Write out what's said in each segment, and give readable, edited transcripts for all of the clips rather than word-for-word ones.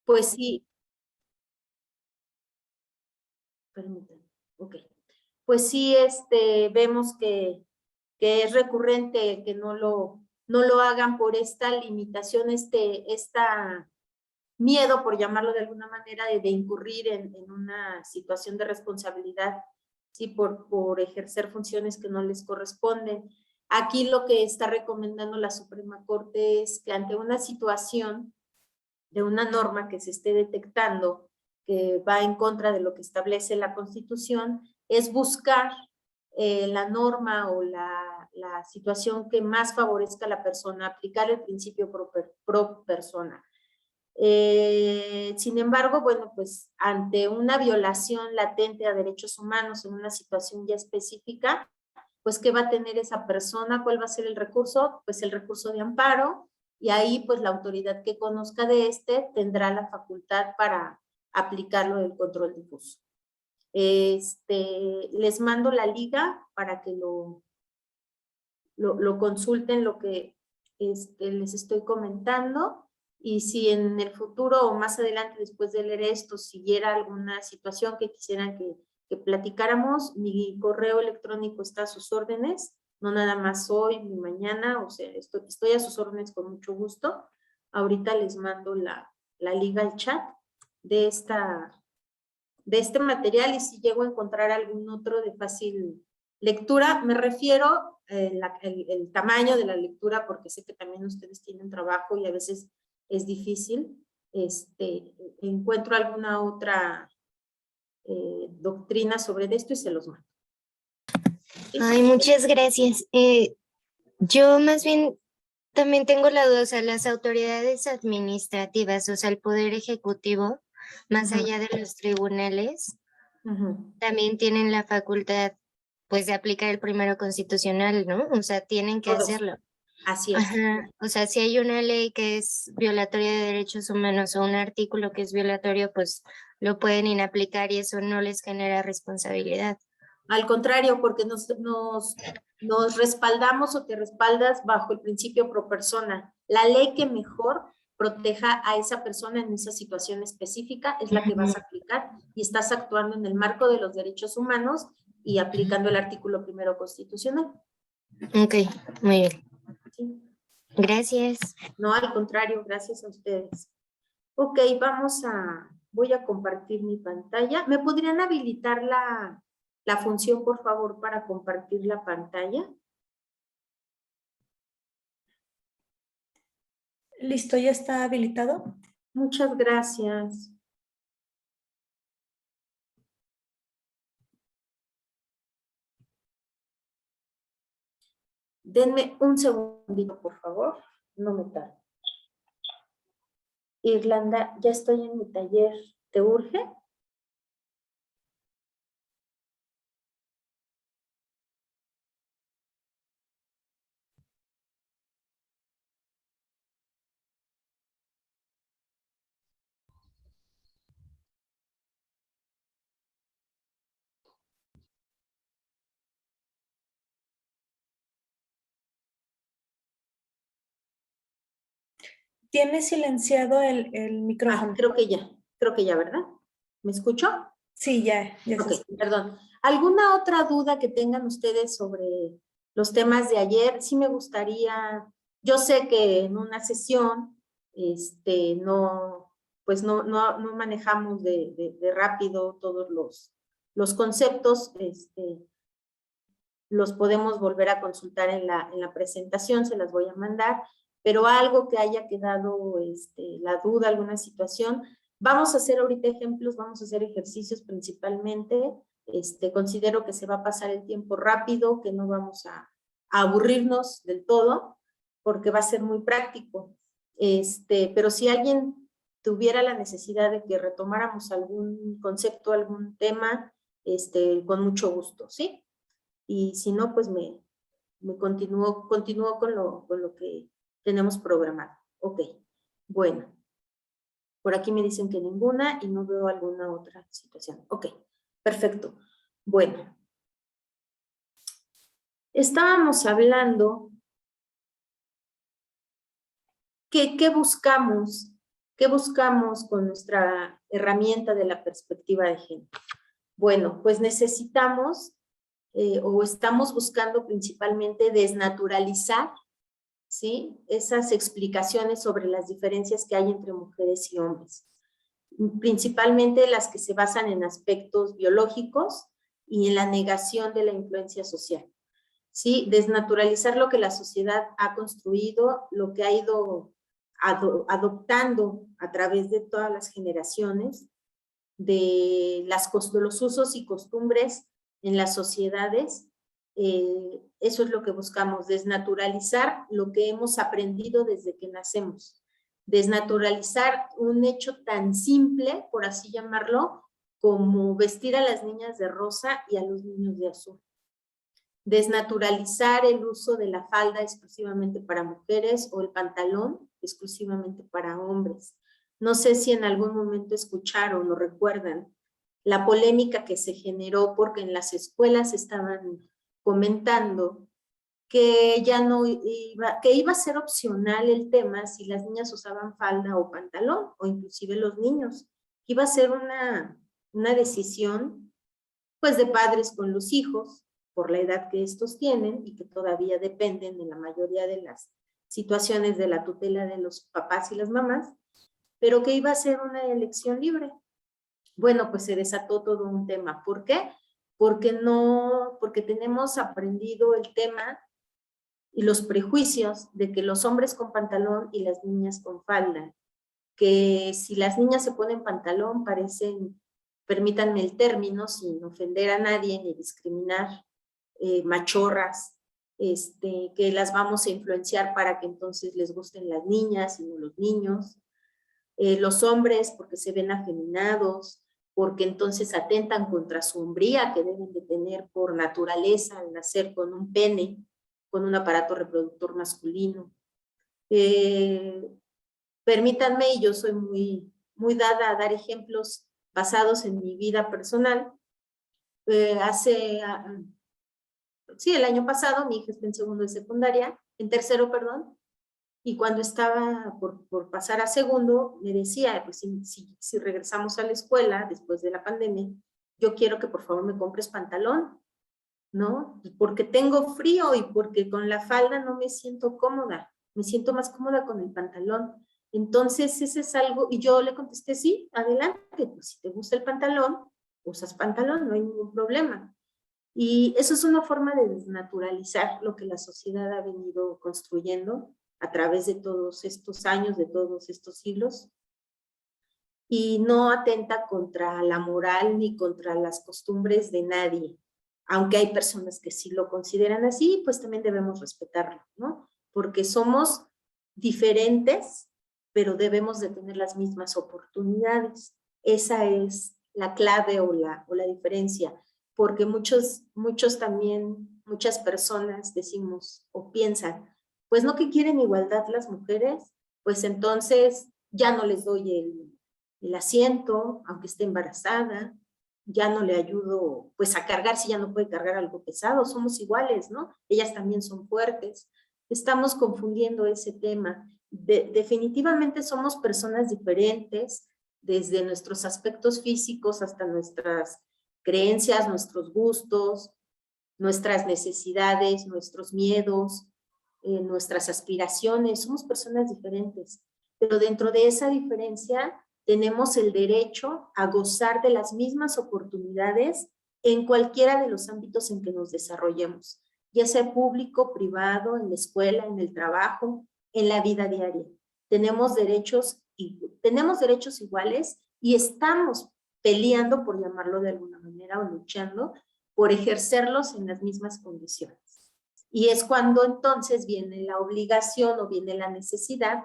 Pues sí, permítanme, ok. Pues sí, vemos que es recurrente que no lo hagan por esta limitación, esta miedo, por llamarlo de alguna manera, de incurrir en una situación de responsabilidad, sí, por ejercer funciones que no les corresponden. Aquí lo que está recomendando la Suprema Corte es que ante una situación de una norma que se esté detectando que va en contra de lo que establece la Constitución, es buscar la norma o la situación que más favorezca a la persona, aplicar el principio pro persona. Sin embargo, bueno, pues ante una violación latente a derechos humanos en una situación ya específica, pues ¿qué va a tener esa persona? ¿Cuál va a ser el recurso? Pues el recurso de amparo, y ahí pues la autoridad que conozca de tendrá la facultad para aplicarlo del control difuso. Les mando la liga para que lo consulten, lo que les estoy comentando, y si en el futuro o más adelante después de leer esto siguiera alguna situación que quisieran que platicáramos, mi correo electrónico está a sus órdenes, no nada más hoy ni mañana, o sea, estoy a sus órdenes con mucho gusto. Ahorita les mando la liga al chat de este material, y si llego a encontrar algún otro de fácil lectura, me refiero el tamaño de la lectura, porque sé que también ustedes tienen trabajo y a veces es difícil. Encuentro alguna otra doctrina sobre esto y se los mando. Ay, muchas gracias. Yo más bien también tengo la duda, o sea, las autoridades administrativas, o sea, el Poder Ejecutivo, más allá de los tribunales, también tienen la facultad, pues, de aplicar el primero constitucional, ¿no? O sea, tienen que Todos. hacerlo. Así es. Ajá. O sea, si hay una ley que es violatoria de derechos humanos o un artículo que es violatorio, pues lo pueden inaplicar y eso no les genera responsabilidad. Al contrario, porque nos respaldamos o te respaldas bajo el principio pro persona. La ley que mejor proteja a esa persona en esa situación específica es la que vas a aplicar, y estás actuando en el marco de los derechos humanos y aplicando el artículo primero constitucional. Ok, muy bien. Sí. Gracias. No, al contrario, gracias a ustedes. Ok, voy a compartir mi pantalla. ¿Me podrían habilitar la función, por favor, para compartir la pantalla? Listo, ya está habilitado. Muchas gracias. Denme un segundito, por favor. No me tardo. Irlanda, ya estoy en mi taller. ¿Te urge? Tiene silenciado el micrófono. Creo que ya, ¿verdad? ¿Me escucho? Sí, ya Ok, se escucha. perdón. ¿Alguna otra duda que tengan ustedes sobre los temas de ayer? Sí me gustaría, yo sé que en una sesión, no manejamos de rápido todos los conceptos, los podemos volver a consultar en la presentación, se las voy a mandar, pero algo que haya quedado la duda, alguna situación, vamos a hacer ahorita ejemplos, vamos a hacer ejercicios principalmente. Considero que se va a pasar el tiempo rápido, que no vamos a aburrirnos del todo, porque va a ser muy práctico. Pero si alguien tuviera la necesidad de que retomáramos algún concepto, algún tema, con mucho gusto, ¿sí? Y si no, pues me continúo con lo que tenemos programado. Ok, bueno. Por aquí me dicen que ninguna y no veo alguna otra situación. Ok, perfecto. Bueno. Estábamos hablando ¿qué buscamos ¿Qué buscamos con nuestra herramienta de la perspectiva de género? Bueno, pues necesitamos o estamos buscando principalmente desnaturalizar, ¿sí?, esas explicaciones sobre las diferencias que hay entre mujeres y hombres, principalmente las que se basan en aspectos biológicos y en la negación de la influencia social. ¿Sí? Desnaturalizar lo que la sociedad ha construido, lo que ha ido adoptando a través de todas las generaciones, de los usos y costumbres en las sociedades. Eso es lo que buscamos, desnaturalizar lo que hemos aprendido desde que nacemos. Desnaturalizar un hecho tan simple, por así llamarlo, como vestir a las niñas de rosa y a los niños de azul. Desnaturalizar el uso de la falda exclusivamente para mujeres o el pantalón exclusivamente para hombres. No sé si en algún momento escucharon o recuerdan la polémica que se generó porque en las escuelas estaban comentando que iba a ser opcional el tema si las niñas usaban falda o pantalón, o inclusive los niños. Iba a ser una decisión pues de padres con los hijos, por la edad que estos tienen y que todavía dependen en la mayoría de las situaciones de la tutela de los papás y las mamás, pero que iba a ser una elección libre. Bueno, pues se desató todo un tema. ¿Por qué? Porque tenemos aprendido el tema y los prejuicios de que los hombres con pantalón y las niñas con falda, que si las niñas se ponen pantalón parecen, permítanme el término, sin ofender a nadie ni discriminar, machorras, que las vamos a influenciar para que entonces les gusten las niñas y no los niños. Los hombres porque se ven afeminados, porque entonces atentan contra su hombría que deben de tener por naturaleza al nacer con un pene, con un aparato reproductor masculino. Permítanme, y yo soy muy dada a dar ejemplos basados en mi vida personal. El año pasado mi hija está en tercero, perdón, y cuando estaba por pasar a segundo, me decía, pues si regresamos a la escuela después de la pandemia, yo quiero que por favor me compres pantalón, ¿no? Porque tengo frío y porque con la falda no me siento cómoda, me siento más cómoda con el pantalón. Entonces, ese es algo, y yo le contesté, sí, adelante, pues si te gusta el pantalón, usas pantalón, no hay ningún problema. Y eso es una forma de desnaturalizar lo que la sociedad ha venido construyendo a través de todos estos años, de todos estos siglos, y no atenta contra la moral ni contra las costumbres de nadie. Aunque hay personas que sí lo consideran así, pues también debemos respetarlo, ¿no? Porque somos diferentes, pero debemos de tener las mismas oportunidades. Esa es la clave o la diferencia, porque muchas personas decimos o piensan, pues no que quieren igualdad las mujeres, pues entonces ya no les doy el asiento, aunque esté embarazada, ya no le ayudo pues a cargar si ya no puede cargar algo pesado, somos iguales, ¿no? Ellas también son fuertes. Estamos confundiendo ese tema. Definitivamente somos personas diferentes, desde nuestros aspectos físicos hasta nuestras creencias, nuestros gustos, nuestras necesidades, nuestros miedos, nuestras aspiraciones. Somos personas diferentes, pero dentro de esa diferencia tenemos el derecho a gozar de las mismas oportunidades en cualquiera de los ámbitos en que nos desarrollemos, ya sea público, privado, en la escuela, en el trabajo, en la vida diaria. Tenemos derechos iguales y estamos peleando, por llamarlo de alguna manera, o luchando por ejercerlos en las mismas condiciones. Y es cuando entonces viene la obligación o viene la necesidad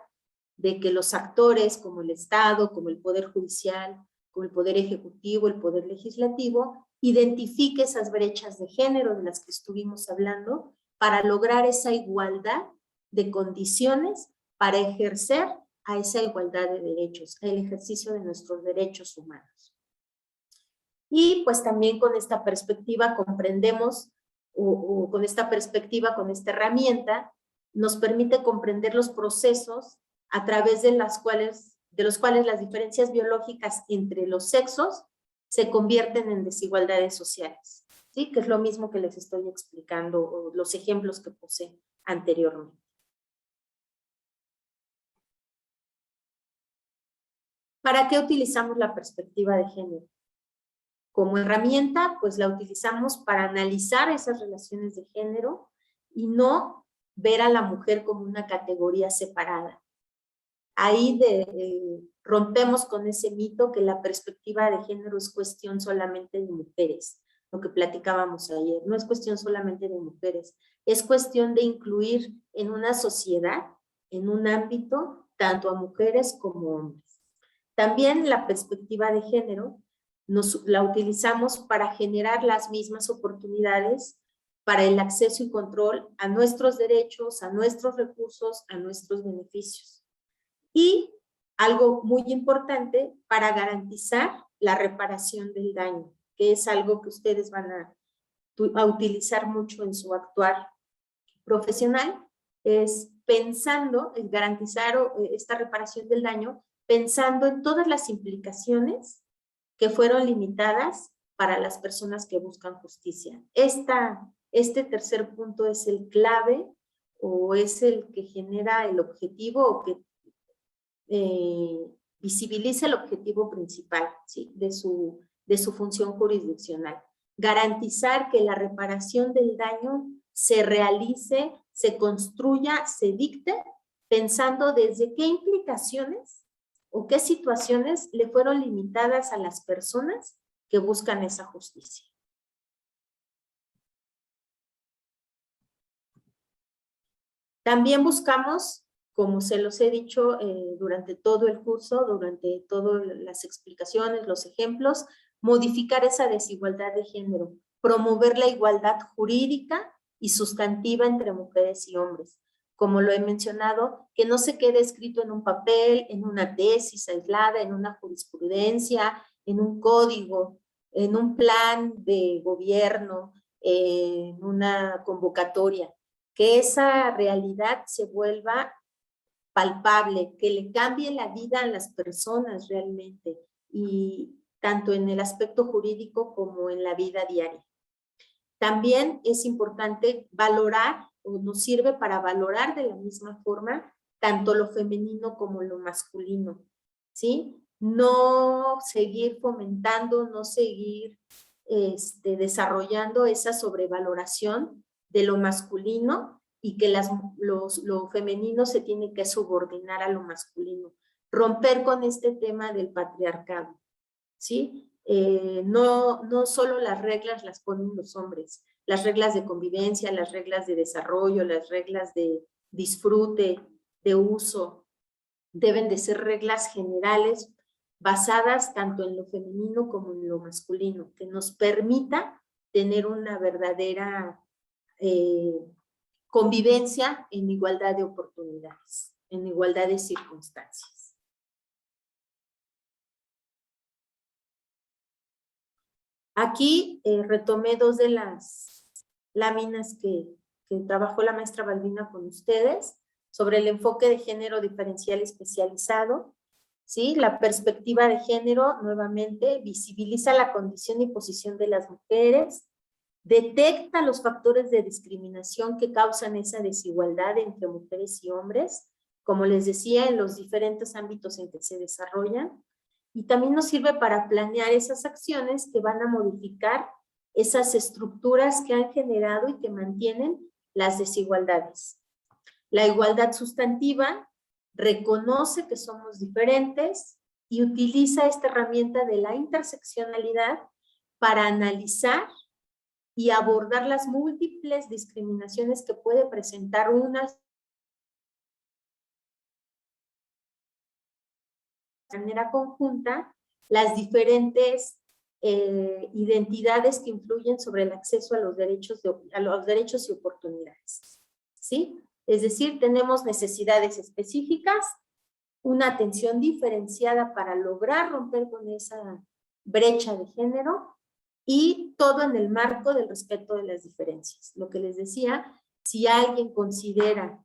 de que los actores como el Estado, como el Poder Judicial, como el Poder Ejecutivo, el Poder Legislativo, identifique esas brechas de género de las que estuvimos hablando para lograr esa igualdad de condiciones para ejercer a esa igualdad de derechos, el ejercicio de nuestros derechos humanos. Y pues también con esta perspectiva comprendemos, o con esta perspectiva, con esta herramienta, nos permite comprender los procesos a través de de los cuales las diferencias biológicas entre los sexos se convierten en desigualdades sociales, ¿sí? Que es lo mismo que les estoy explicando, o los ejemplos que puse anteriormente. ¿Para qué utilizamos la perspectiva de género? Como herramienta, pues la utilizamos para analizar esas relaciones de género y no ver a la mujer como una categoría separada. Ahí rompemos con ese mito que la perspectiva de género es cuestión solamente de mujeres, lo que platicábamos ayer. No es cuestión solamente de mujeres, es cuestión de incluir en una sociedad, en un ámbito, tanto a mujeres como hombres. También la perspectiva de género la utilizamos para generar las mismas oportunidades para el acceso y control a nuestros derechos, a nuestros recursos, a nuestros beneficios. Y algo muy importante, para garantizar la reparación del daño, que es algo que ustedes van a utilizar mucho en su actuar profesional, es pensando en garantizar esta reparación del daño, pensando en todas las implicaciones que fueron limitadas para las personas que buscan justicia. Este tercer punto es el clave, o es el que genera el objetivo, o que visibiliza el objetivo principal, ¿sí? de su función jurisdiccional. Garantizar que la reparación del daño se realice, se construya, se dicte, pensando desde qué implicaciones o qué situaciones le fueron limitadas a las personas que buscan esa justicia. También buscamos, como se los he dicho durante todo el curso, durante todas las explicaciones, los ejemplos, modificar esa desigualdad de género, promover la igualdad jurídica y sustantiva entre mujeres y hombres. Como lo he mencionado, que no se quede escrito en un papel, en una tesis aislada, en una jurisprudencia, en un código, en un plan de gobierno, en una convocatoria, que esa realidad se vuelva palpable, que le cambie la vida a las personas realmente, y tanto en el aspecto jurídico como en la vida diaria. También es importante valorar, o nos sirve para valorar de la misma forma, tanto lo femenino como lo masculino, ¿sí? No seguir fomentando, no seguir desarrollando esa sobrevaloración de lo masculino, y que lo femenino se tiene que subordinar a lo masculino. Romper con este tema del patriarcado, ¿sí? No solo las reglas las ponen los hombres, las reglas de convivencia, las reglas de desarrollo, las reglas de disfrute, de uso, deben de ser reglas generales basadas tanto en lo femenino como en lo masculino, que nos permita tener una verdadera convivencia en igualdad de oportunidades, en igualdad de circunstancias. Aquí retomé dos de las láminas que trabajó la maestra Balbina con ustedes sobre el enfoque de género diferencial especializado. ¿Sí? La perspectiva de género, nuevamente, visibiliza la condición y posición de las mujeres, detecta los factores de discriminación que causan esa desigualdad entre mujeres y hombres, como les decía, en los diferentes ámbitos en que se desarrollan, y también nos sirve para planear esas acciones que van a modificar esas estructuras que han generado y que mantienen las desigualdades. La igualdad sustantiva reconoce que somos diferentes y utiliza esta herramienta de la interseccionalidad para analizar y abordar las múltiples discriminaciones que puede presentar una de manera conjunta, las diferentes identidades que influyen sobre el acceso a los derechos y oportunidades, ¿sí? Es decir, tenemos necesidades específicas, una atención diferenciada para lograr romper con esa brecha de género, y todo en el marco del respeto de las diferencias. Lo que les decía, si alguien considera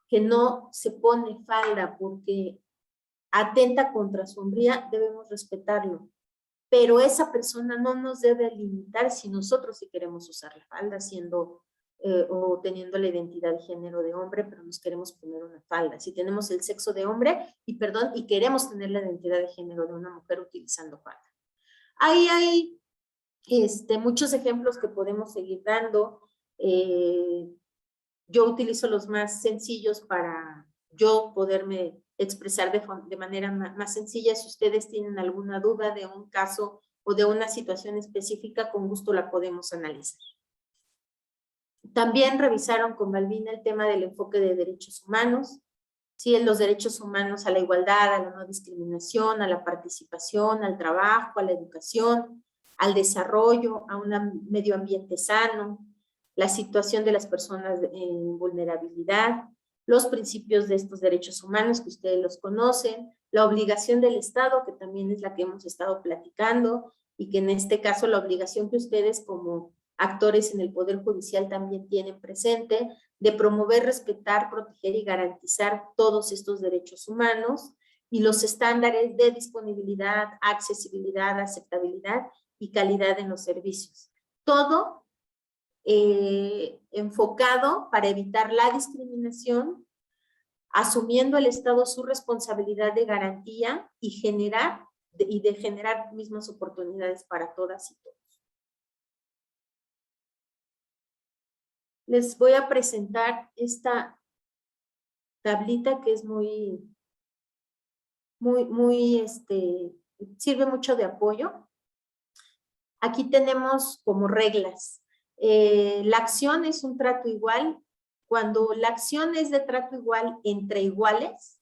que no se pone falda porque atenta contra su hombría, debemos respetarlo. Pero esa persona no nos debe limitar si nosotros sí queremos usar la falda siendo o teniendo la identidad de género de hombre, pero nos queremos poner una falda. Si tenemos el sexo de hombre y queremos tener la identidad de género de una mujer utilizando falda. Ahí hay muchos ejemplos que podemos seguir dando. Yo utilizo los más sencillos para yo poderme expresar de manera más sencilla. Si ustedes tienen alguna duda de un caso o de una situación específica, con gusto la podemos analizar. También revisaron con Malvina el tema del enfoque de derechos humanos, ¿sí? En los derechos humanos a la igualdad, a la no discriminación, a la participación, al trabajo, a la educación, al desarrollo, a un medio ambiente sano, la situación de las personas en vulnerabilidad, los principios de estos derechos humanos que ustedes los conocen, la obligación del Estado, que también es la que hemos estado platicando, y que en este caso la obligación que ustedes como actores en el Poder Judicial también tienen presente, de promover, respetar, proteger y garantizar todos estos derechos humanos y los estándares de disponibilidad, accesibilidad, aceptabilidad y calidad en los servicios. Todo enfocado para evitar la discriminación, asumiendo el Estado su responsabilidad de garantía y de generar mismas oportunidades para todas y todos. Les voy a presentar esta tablita que es sirve mucho de apoyo. Aquí tenemos como reglas. La acción es un trato igual. Cuando la acción es de trato igual entre iguales,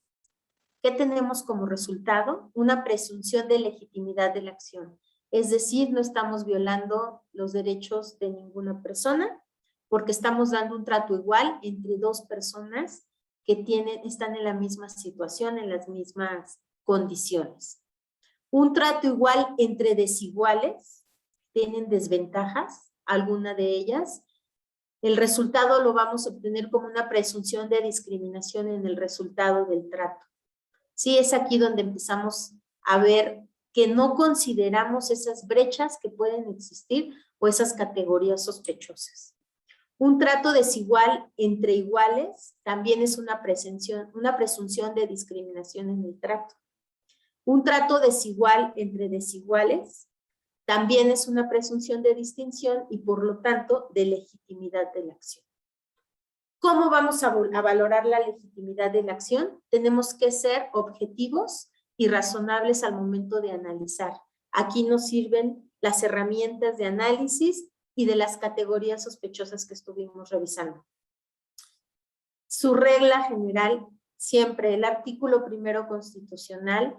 ¿qué tenemos como resultado? Una presunción de legitimidad de la acción. Es decir, no estamos violando los derechos de ninguna persona, porque estamos dando un trato igual entre dos personas que están en la misma situación, en las mismas condiciones. Un trato igual entre desiguales, tienen desventajas, alguna de ellas. El resultado lo vamos a obtener como una presunción de discriminación en el resultado del trato. Sí, es aquí donde empezamos a ver que no consideramos esas brechas que pueden existir o esas categorías sospechosas. Un trato desigual entre iguales también es una presunción de discriminación en el trato. Un trato desigual entre desiguales también es una presunción de distinción y por lo tanto de legitimidad de la acción. ¿Cómo vamos a valorar la legitimidad de la acción? Tenemos que ser objetivos y razonables al momento de analizar. Aquí nos sirven las herramientas de análisis y de las categorías sospechosas que estuvimos revisando. Su regla general, siempre el artículo 1 constitucional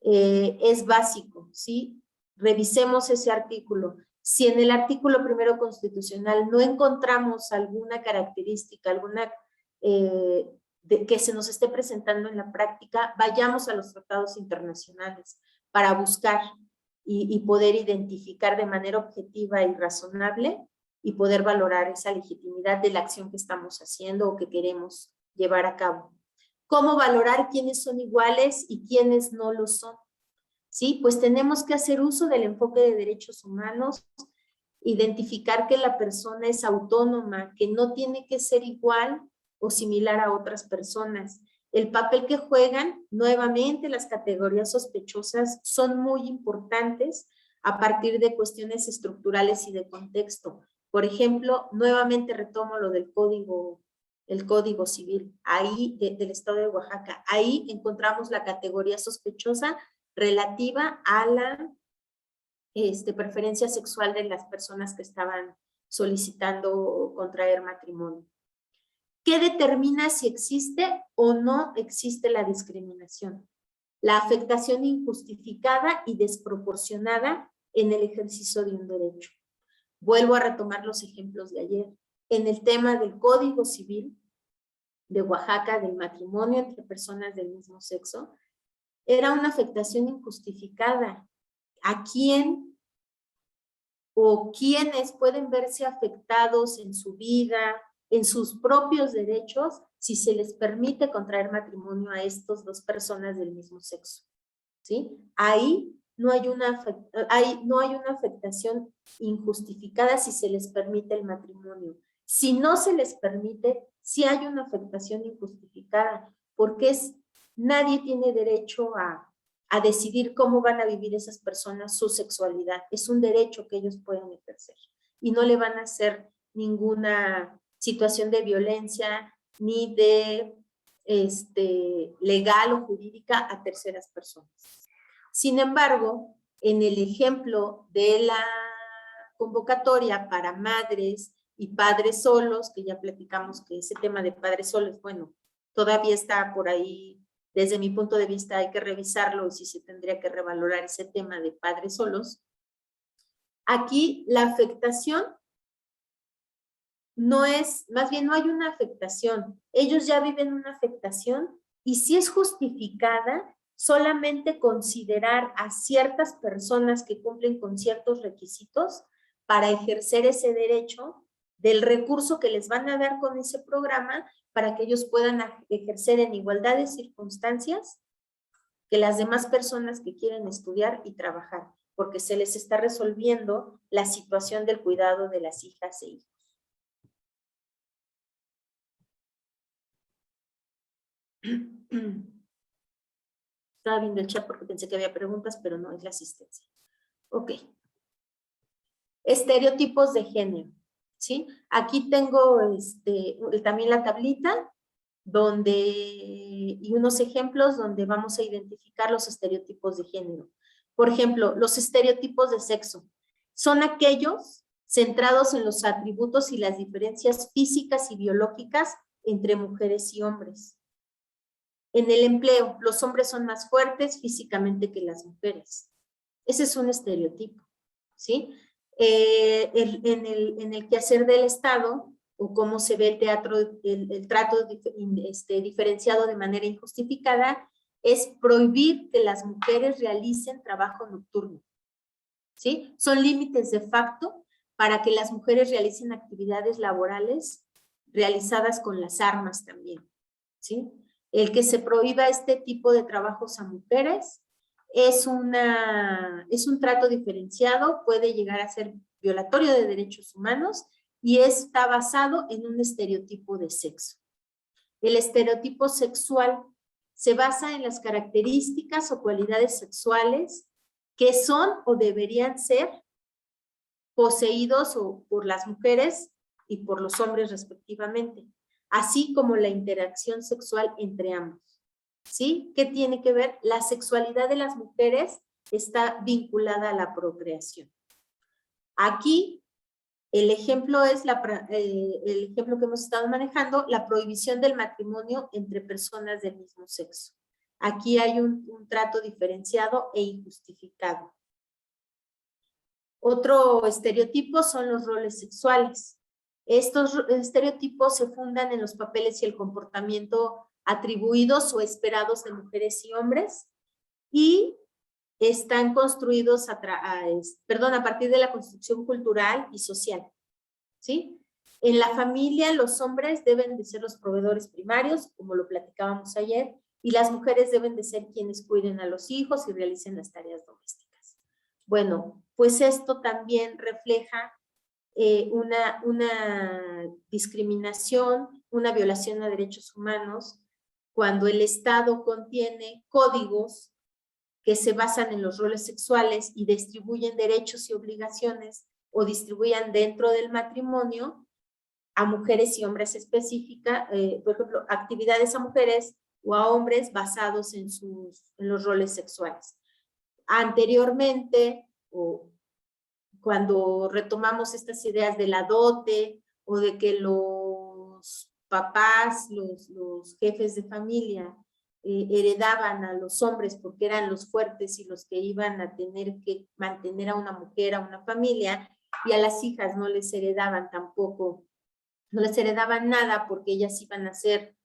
es básico, ¿sí? Revisemos ese artículo. Si en el artículo 1 constitucional no encontramos alguna característica, que se nos esté presentando en la práctica, vayamos a los tratados internacionales para buscar y poder identificar de manera objetiva y razonable y poder valorar esa legitimidad de la acción que estamos haciendo o que queremos llevar a cabo. ¿Cómo valorar quiénes son iguales y quiénes no lo son? Sí, pues tenemos que hacer uso del enfoque de derechos humanos, identificar que la persona es autónoma, que no tiene que ser igual o similar a otras personas. El papel que juegan, nuevamente, las categorías sospechosas son muy importantes a partir de cuestiones estructurales y de contexto. Por ejemplo, nuevamente retomo lo del el Código Civil, ahí del Estado de Oaxaca. Ahí encontramos la categoría sospechosa relativa a la preferencia sexual de las personas que estaban solicitando contraer matrimonio. ¿Qué determina si existe o no existe la discriminación? La afectación injustificada y desproporcionada en el ejercicio de un derecho. Vuelvo a retomar los ejemplos de ayer. En el tema del Código Civil de Oaxaca, del matrimonio entre personas del mismo sexo, era una afectación injustificada. ¿A quién o quiénes pueden verse afectados en su vida, en sus propios derechos si se les permite contraer matrimonio a estas dos personas del mismo sexo, ¿sí? Ahí no hay una afectación injustificada si se les permite el matrimonio. Si no se les permite, sí hay una afectación injustificada, porque nadie tiene derecho a decidir cómo van a vivir esas personas su sexualidad. Es un derecho que ellos pueden ejercer y no le van a hacer ninguna situación de violencia ni de legal o jurídica a terceras personas. Sin embargo, en el ejemplo de la convocatoria para madres y padres solos, que ya platicamos que ese tema de padres solos, bueno, todavía está por ahí, desde mi punto de vista hay que revisarlo, si se tendría que revalorar ese tema de padres solos. Aquí la afectación no es, más bien no hay una afectación, ellos ya viven una afectación y si es justificada, solamente considerar a ciertas personas que cumplen con ciertos requisitos para ejercer ese derecho del recurso que les van a dar con ese programa para que ellos puedan ejercer en igualdad de circunstancias que las demás personas que quieren estudiar y trabajar, porque se les está resolviendo la situación del cuidado de las hijas e hijos. Estaba viendo el chat porque pensé que había preguntas, pero no, es la asistencia. Ok. Estereotipos de género, ¿sí? Aquí tengo también la tablita y unos ejemplos donde vamos a identificar los estereotipos de género. Por ejemplo, los estereotipos de sexo son aquellos centrados en los atributos y las diferencias físicas y biológicas entre mujeres y hombres. En el empleo, los hombres son más fuertes físicamente que las mujeres. Ese es un estereotipo, ¿sí? En el quehacer del Estado, o cómo se ve el trato diferenciado de manera injustificada, es prohibir que las mujeres realicen trabajo nocturno, ¿sí? Son límites de facto para que las mujeres realicen actividades laborales realizadas con las armas también, ¿sí? El que se prohíba este tipo de trabajos a mujeres es un trato diferenciado, puede llegar a ser violatorio de derechos humanos y está basado en un estereotipo de sexo. El estereotipo sexual se basa en las características o cualidades sexuales que son o deberían ser poseídos por las mujeres y por los hombres respectivamente, así como la interacción sexual entre ambos. ¿Sí? ¿Qué tiene que ver? La sexualidad de las mujeres está vinculada a la procreación. Aquí el ejemplo es el ejemplo que hemos estado manejando, la prohibición del matrimonio entre personas del mismo sexo. Aquí hay un trato diferenciado e injustificado. Otro estereotipo son los roles sexuales. Estos estereotipos se fundan en los papeles y el comportamiento atribuidos o esperados de mujeres y hombres y están construidos a partir de la construcción cultural y social, ¿sí? En la familia los hombres deben de ser los proveedores primarios, como lo platicábamos ayer, y las mujeres deben de ser quienes cuiden a los hijos y realicen las tareas domésticas. Bueno, pues esto también refleja una discriminación, una violación a derechos humanos, cuando el Estado contiene códigos que se basan en los roles sexuales y distribuyen derechos y obligaciones o distribuyan dentro del matrimonio a mujeres y hombres específicas, por ejemplo, actividades a mujeres o a hombres basados en los roles sexuales. Anteriormente, o cuando retomamos estas ideas de la dote o de que los papás, los jefes de familia heredaban a los hombres porque eran los fuertes y los que iban a tener que mantener a una mujer, a una familia, y a las hijas no les heredaban tampoco, no les heredaban nada porque ellas iban a ser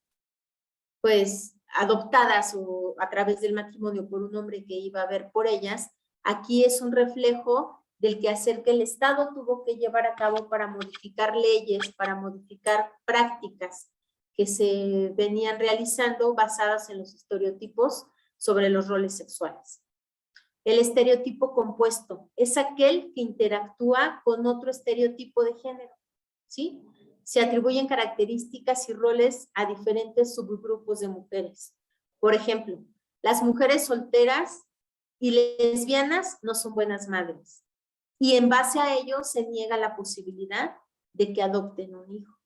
pues adoptadas o a través del matrimonio por un hombre que iba a ver por ellas. Aquí es un reflejo del quehacer que el Estado tuvo que llevar a cabo para modificar leyes, para modificar prácticas que se venían realizando basadas en los estereotipos sobre los roles sexuales. El estereotipo compuesto es aquel que interactúa con otro estereotipo de género, ¿sí? Se atribuyen características y roles a diferentes subgrupos de mujeres. Por ejemplo, las mujeres solteras y lesbianas no son buenas madres. Y en base a ello se niega la posibilidad de que adopten un hijo.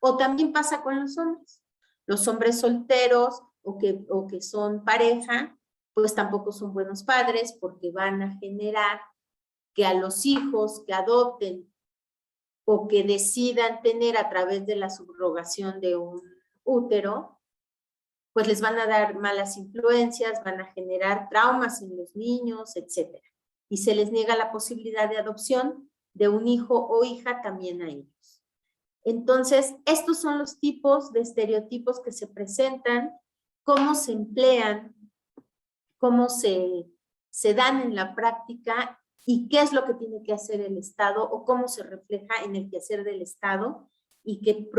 O también pasa con los hombres. Los hombres solteros o que son pareja, pues tampoco son buenos padres porque van a generar que a los hijos que adopten o que decidan tener a través de la subrogación de un útero, pues les van a dar malas influencias, van a generar traumas en los niños, etc. Y se les niega la posibilidad de adopción de un hijo o hija también a ellos. Entonces, estos son los tipos de estereotipos que se presentan, cómo se emplean, cómo se dan en la práctica y qué es lo que tiene que hacer el Estado o cómo se refleja en el quehacer del Estado y que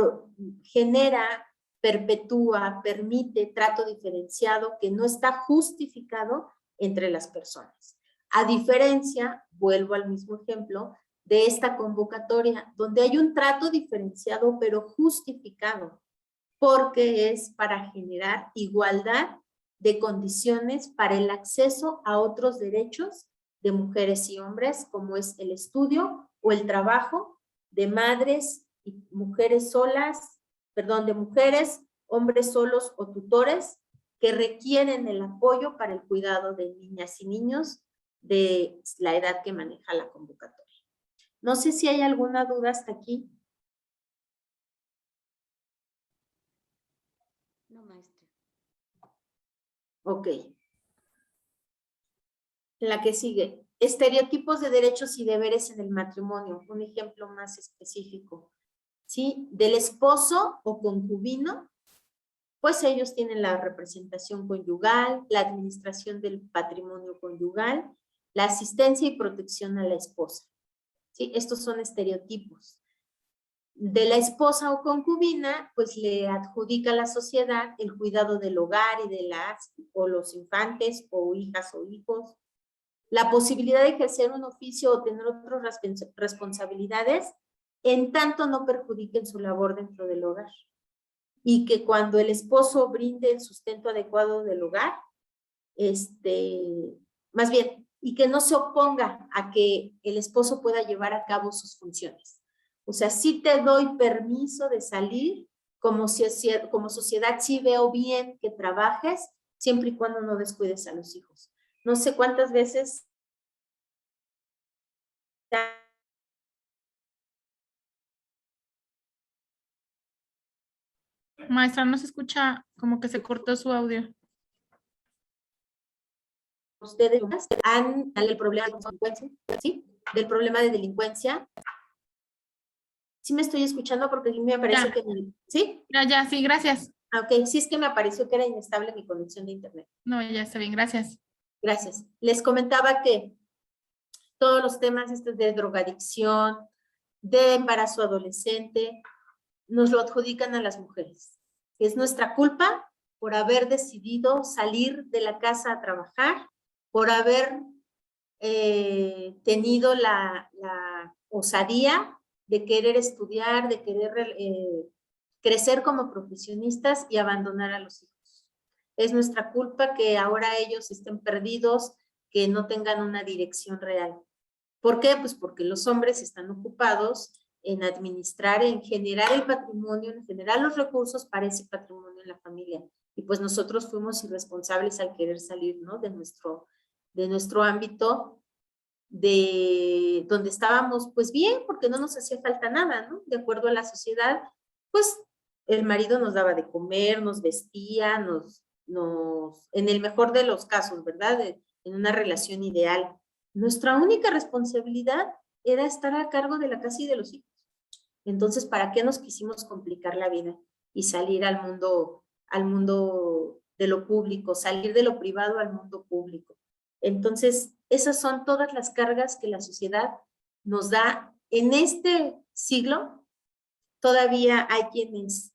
genera, perpetúa, permite trato diferenciado que no está justificado entre las personas. A diferencia, vuelvo al mismo ejemplo, de esta convocatoria, donde hay un trato diferenciado pero justificado, porque es para generar igualdad de condiciones para el acceso a otros derechos de mujeres y hombres, como es el estudio o el trabajo de madres y mujeres solas, perdón, de mujeres, hombres solos o tutores que requieren el apoyo para el cuidado de niñas y niños de la edad que maneja la convocatoria. No sé si hay alguna duda hasta aquí. No, maestra. Ok. La que sigue. Estereotipos de derechos y deberes en el matrimonio. Un ejemplo más específico. ¿Sí? Del esposo o concubino, pues ellos tienen la representación conyugal, la administración del patrimonio conyugal, la asistencia y protección a la esposa. ¿Sí? Estos son estereotipos. De la esposa o concubina, pues le adjudica a la sociedad el cuidado del hogar y de los infantes o hijas o hijos, la posibilidad de ejercer un oficio o tener otras responsabilidades en tanto no perjudiquen su labor dentro del hogar. Y que cuando el esposo brinde el sustento adecuado del hogar, más bien, y que no se oponga a que el esposo pueda llevar a cabo sus funciones. O sea, sí te doy permiso de salir, como sociedad sí veo bien que trabajes, siempre y cuando no descuides a los hijos. No sé cuántas veces Maestra, no se escucha, como que se cortó su audio. ustedes han el problema de delincuencia, ¿sí? Del problema de delincuencia. Sí me estoy escuchando porque me aparece Ya. que ¿sí? Ya, sí, gracias. Ah, ok, sí es que me apareció que era inestable mi conexión de internet. No, ya está bien, gracias. Gracias. Les comentaba que todos los temas estos de drogadicción, de embarazo adolescente, nos lo adjudican a las mujeres. Es nuestra culpa por haber decidido salir de la casa a trabajar, por haber tenido la osadía de querer estudiar, de querer crecer como profesionistas y abandonar a los hijos. Es nuestra culpa que ahora ellos estén perdidos, que no tengan una dirección real. ¿Por qué? Pues porque los hombres están ocupados en administrar, en generar el patrimonio, en generar los recursos para ese patrimonio en la familia. Y pues nosotros fuimos irresponsables al querer salir, ¿no? de nuestro ámbito, de donde estábamos pues bien, porque no nos hacía falta nada, ¿no? De acuerdo a la sociedad, pues el marido nos daba de comer, nos vestía, en el mejor de los casos, ¿verdad? En una relación ideal. Nuestra única responsabilidad era estar a cargo de la casa y de los hijos. Entonces, ¿para qué nos quisimos complicar la vida y salir al mundo de lo público, salir de lo privado al mundo público? Entonces, Esas son todas las cargas que la sociedad nos da. En este siglo todavía hay quienes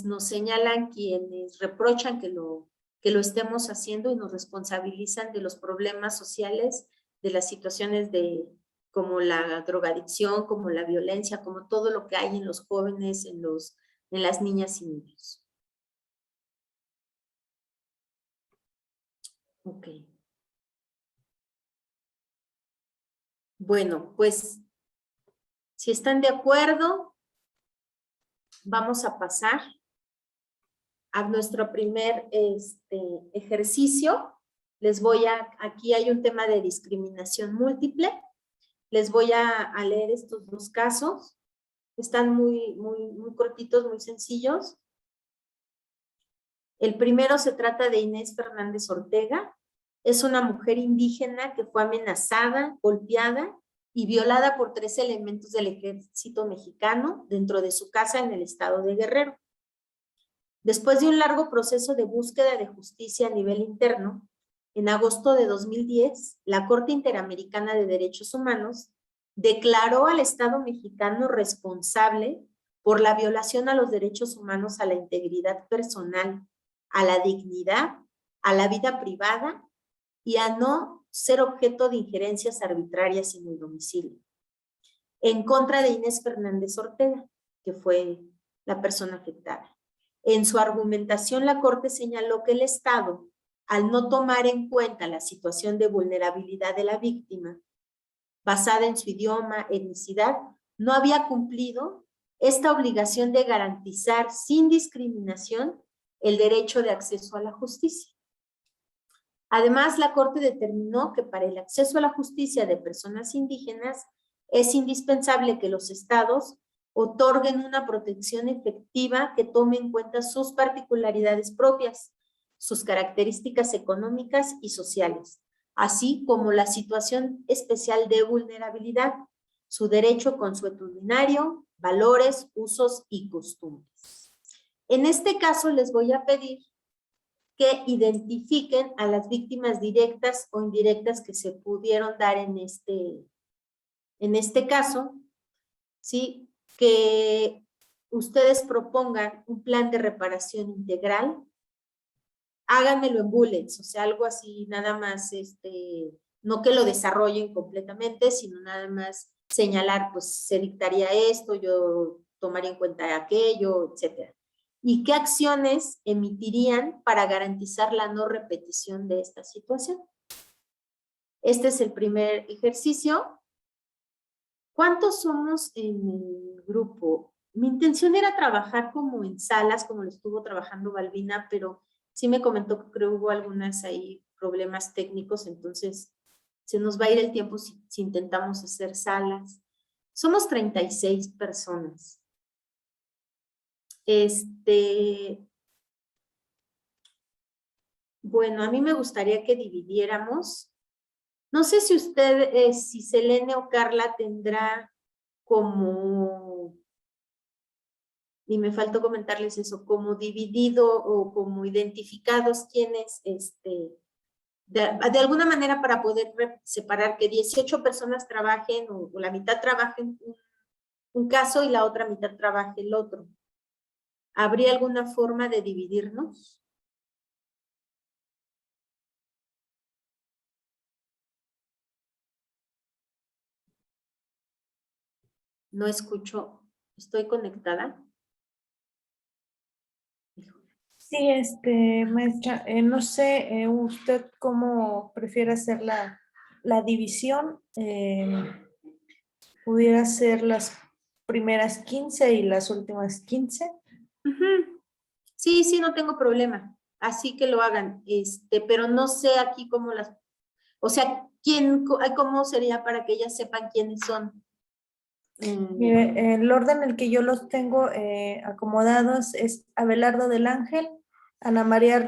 nos señalan, quienes reprochan que lo estemos haciendo y nos responsabilizan de los problemas sociales, de las situaciones como la drogadicción, como la violencia, como todo lo que hay en los jóvenes, en las niñas y niños. Ok. Bueno, pues si están de acuerdo, vamos a pasar a nuestro primer ejercicio. Aquí hay un tema de discriminación múltiple. Les voy a leer estos dos casos. Están muy cortitos, muy sencillos. El primero se trata de Inés Fernández Ortega. Es una mujer indígena que fue amenazada, golpeada y violada por 3 elementos del ejército mexicano dentro de su casa en el estado de Guerrero. Después de un largo proceso de búsqueda de justicia a nivel interno, en agosto de 2010, la Corte Interamericana de Derechos Humanos declaró al Estado mexicano responsable por la violación a los derechos humanos, a la integridad personal, a la dignidad, a la vida privada y a no ser objeto de injerencias arbitrarias en el domicilio. En contra de Inés Fernández Ortega, que fue la persona afectada. En su argumentación, la Corte señaló que el Estado, al no tomar en cuenta la situación de vulnerabilidad de la víctima, basada en su idioma, etnicidad, no había cumplido esta obligación de garantizar sin discriminación el derecho de acceso a la justicia. Además, la Corte determinó que para el acceso a la justicia de personas indígenas es indispensable que los estados otorguen una protección efectiva que tome en cuenta sus particularidades propias, sus características económicas y sociales, así como la situación especial de vulnerabilidad, su derecho consuetudinario, valores, usos y costumbres. En este caso les voy a pedir que identifiquen a las víctimas directas o indirectas que se pudieron dar en este caso, ¿sí? Que ustedes propongan un plan de reparación integral. Háganmelo en bullets, o sea, algo así, nada más, no que lo desarrollen completamente, sino nada más señalar, pues se dictaría esto, yo tomaría en cuenta aquello, etcétera. ¿Y qué acciones emitirían para garantizar la no repetición de esta situación? Este es el primer ejercicio. ¿Cuántos somos en el grupo? Mi intención era trabajar como en salas, como lo estuvo trabajando Balbina, pero sí me comentó que creo hubo algunas ahí problemas técnicos, entonces se nos va a ir el tiempo si intentamos hacer salas. Somos 36 personas. Bueno, a mí me gustaría que dividiéramos. No sé si usted, si Selene o Carla tendrá como, y me faltó comentarles eso, como dividido o como identificados quienes, de alguna manera para poder separar que 18 personas trabajen o la mitad trabajen un caso y la otra mitad trabaje el otro. ¿Habría alguna forma de dividirnos? No escucho. ¿Estoy conectada? Sí, maestra, no sé, usted cómo prefiere hacer la división. ¿Pudiera ser las primeras 15 y las últimas 15? Uh-huh. Sí, no tengo problema. Así que lo hagan. Pero no sé aquí cómo o sea, cómo sería para que ellas sepan quiénes son. Mire, el orden en el que yo los tengo acomodados es Abelardo del Ángel, Ana María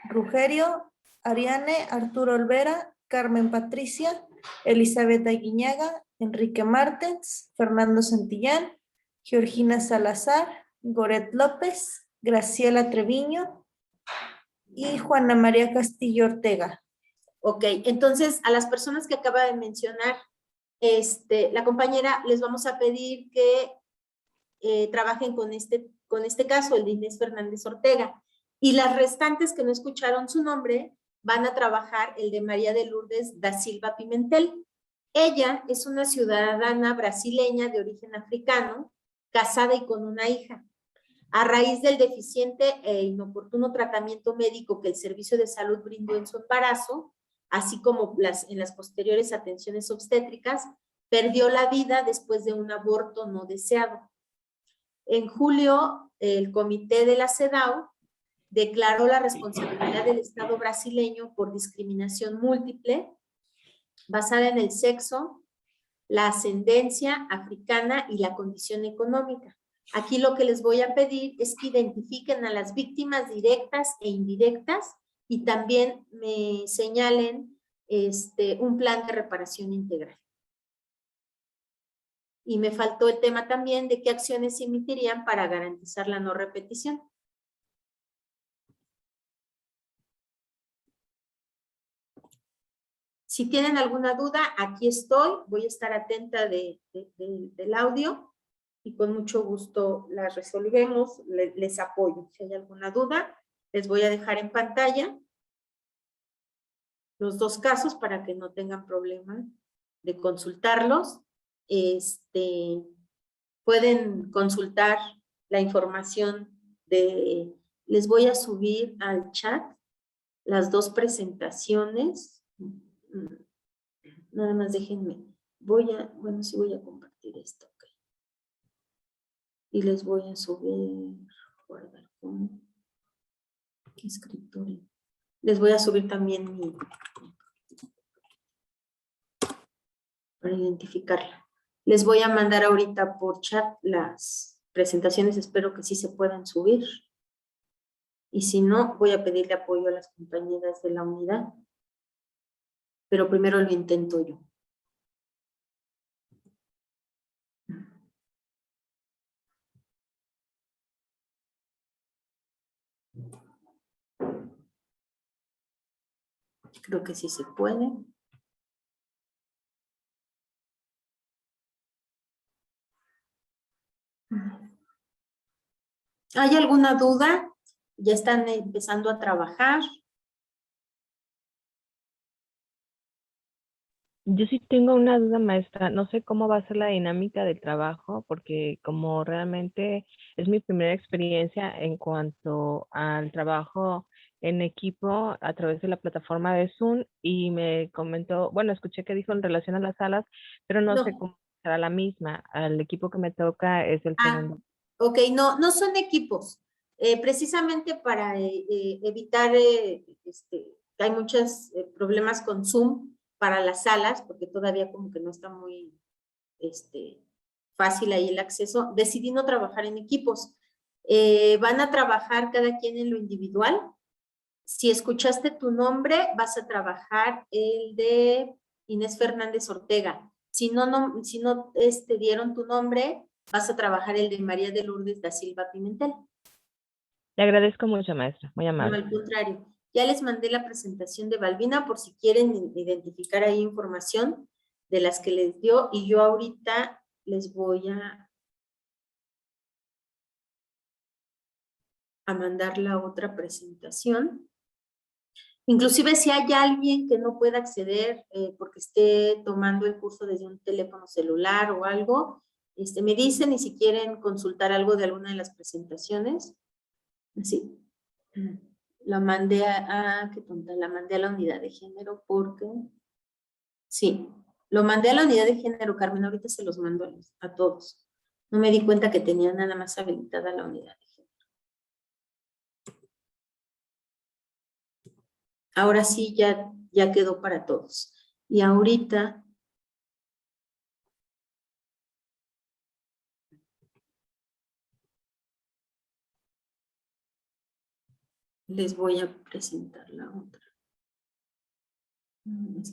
Rugerio, Ariane, Arturo Olvera, Carmen Patricia, Elizabeth Aguiñaga, Enrique Martens, Fernando Santillán, Georgina Salazar, Goret López, Graciela Treviño y Juana María Castillo Ortega. Ok, entonces a las personas que acaba de mencionar, la compañera, les vamos a pedir que trabajen con este caso, el de Inés Fernández Ortega. Y las restantes que no escucharon su nombre van a trabajar el de María de Lourdes da Silva Pimentel. Ella es una ciudadana brasileña de origen africano, casada y con una hija. A raíz del deficiente e inoportuno tratamiento médico que el servicio de salud brindó en su embarazo, así como en las posteriores atenciones obstétricas, perdió la vida después de un aborto no deseado. En julio, el comité de la CEDAW declaró la responsabilidad del Estado brasileño por discriminación múltiple basada en el sexo, la ascendencia africana y la condición económica. Aquí lo que les voy a pedir es que identifiquen a las víctimas directas e indirectas y también me señalen un plan de reparación integral. Y me faltó el tema también de qué acciones se emitirían para garantizar la no repetición. Si tienen alguna duda, aquí estoy. Voy a estar atenta del audio y con mucho gusto las resolvemos. Les apoyo. Si hay alguna duda, les voy a dejar en pantalla los dos casos para que no tengan problema de consultarlos. Pueden consultar la información les voy a subir al chat las dos presentaciones. Nada más déjenme. Sí voy a compartir esto. Okay. Y les voy a subir, guardar como escritorio. Les voy a subir también para identificarla. Les voy a mandar ahorita por chat las presentaciones, espero que sí se puedan subir. Y si no, voy a pedirle apoyo a las compañeras de la unidad. Pero primero lo intento yo. Creo que sí se puede. ¿Hay alguna duda? ¿Ya están empezando a trabajar? Yo sí tengo una duda, maestra. No sé cómo va a ser la dinámica del trabajo, porque como realmente es mi primera experiencia en cuanto al trabajo en equipo a través de la plataforma de Zoom, y me comentó, bueno, escuché que dijo en relación a las salas, pero no sé cómo será la misma. Al equipo que me toca es el segundo. Ok, no son equipos. Precisamente para evitar que hay muchos problemas con Zoom para las salas, porque todavía como que no está muy fácil ahí el acceso, decidí no trabajar en equipos. Van a trabajar cada quien en lo individual. Si escuchaste tu nombre, vas a trabajar el de Inés Fernández Ortega. Si no dieron tu nombre, vas a trabajar el de María de Lourdes da Silva Pimentel. Le agradezco mucho, maestra. Muy amable. No, al contrario. Ya les mandé la presentación de Balbina por si quieren identificar ahí información de las que les dio, y yo ahorita les voy a mandar la otra presentación. Inclusive si hay alguien que no pueda acceder porque esté tomando el curso desde un teléfono celular o algo, me dicen, y si quieren consultar algo de alguna de las presentaciones, así. La mandé qué tonta, la mandé a la unidad de género porque, sí, lo mandé a la unidad de género, Carmen, ahorita se los mando a todos. No me di cuenta que tenía nada más habilitada la unidad de género. Ahora sí, ya quedó para todos. Y ahorita les voy a presentar la otra.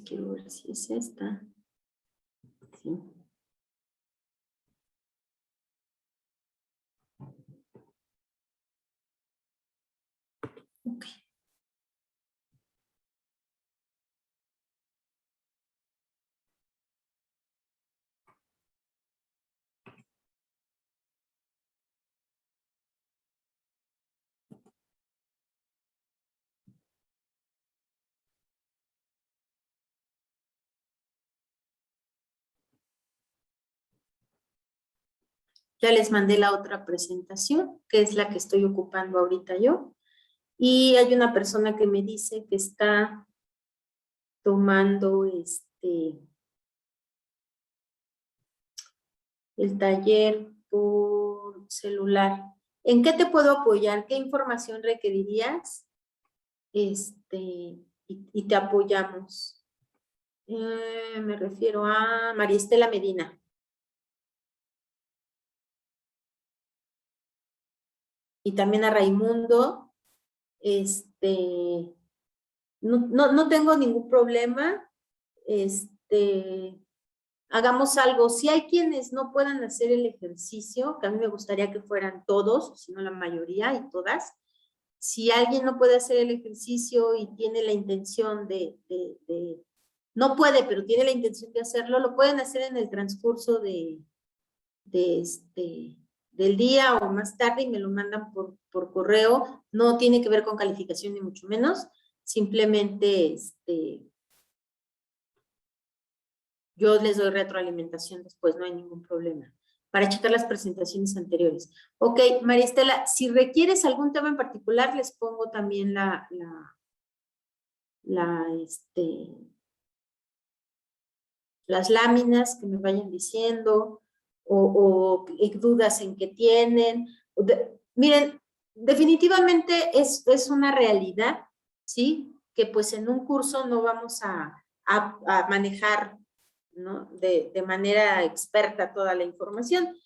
Quiero ver si es esta. Sí. Ok. Ya les mandé la otra presentación, que es la que estoy ocupando ahorita yo. Y hay una persona que me dice que está tomando el taller por celular. ¿En qué te puedo apoyar? ¿Qué información requerirías? Y te apoyamos. Me refiero a María Estela Medina. Y también a Raimundo. No tengo ningún problema. Hagamos algo. Si hay quienes no puedan hacer el ejercicio, que a mí me gustaría que fueran todos, o si no la mayoría y todas, si alguien no puede hacer el ejercicio y tiene la intención no puede, pero tiene la intención de hacerlo, lo pueden hacer en el transcurso del día o más tarde y me lo mandan por correo. No tiene que ver con calificación ni mucho menos, simplemente yo les doy retroalimentación después, no hay ningún problema, para checar las presentaciones anteriores. Ok, María Estela, si requieres algún tema en particular, les pongo también las láminas que me vayan diciendo, o dudas en que tienen. Miren, definitivamente es una realidad, ¿sí? Que pues en un curso no vamos a manejar, ¿no? De manera experta toda la información.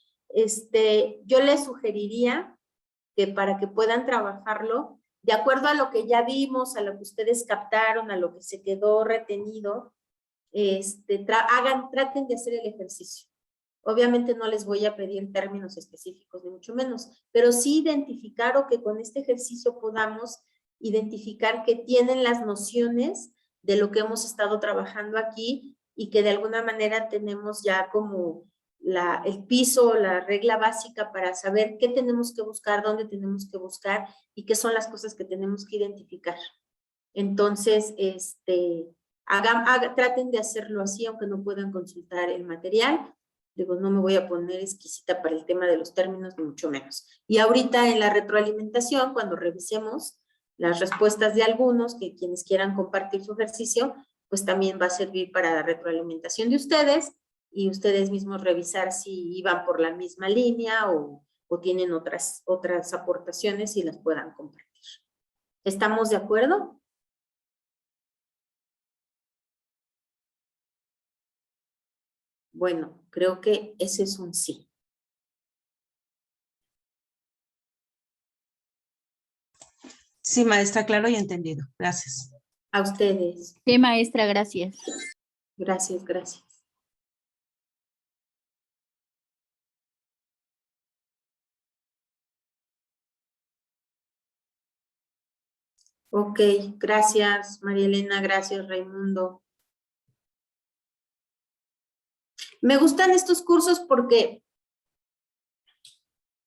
Yo les sugeriría que para que puedan trabajarlo, de acuerdo a lo que ya vimos, a lo que ustedes captaron, a lo que se quedó retenido, traten de hacer el ejercicio. Obviamente no les voy a pedir términos específicos, ni mucho menos, pero sí identificar o que con este ejercicio podamos identificar que tienen las nociones de lo que hemos estado trabajando aquí y que de alguna manera tenemos ya como el piso, la regla básica para saber qué tenemos que buscar, dónde tenemos que buscar y qué son las cosas que tenemos que identificar. Entonces, traten de hacerlo así, aunque no puedan consultar el material. Digo, no me voy a poner exquisita para el tema de los términos, ni mucho menos. Y ahorita en la retroalimentación, cuando revisemos las respuestas de algunos, que quienes quieran compartir su ejercicio, pues también va a servir para la retroalimentación de ustedes y ustedes mismos revisar si iban por la misma línea o tienen otras aportaciones y las puedan compartir. ¿Estamos de acuerdo? Bueno, creo que ese es un sí. Sí, maestra, claro y entendido. Gracias. A ustedes. Sí, maestra, gracias. Gracias, gracias. Ok, gracias María Elena, gracias Raimundo. Me gustan estos cursos porque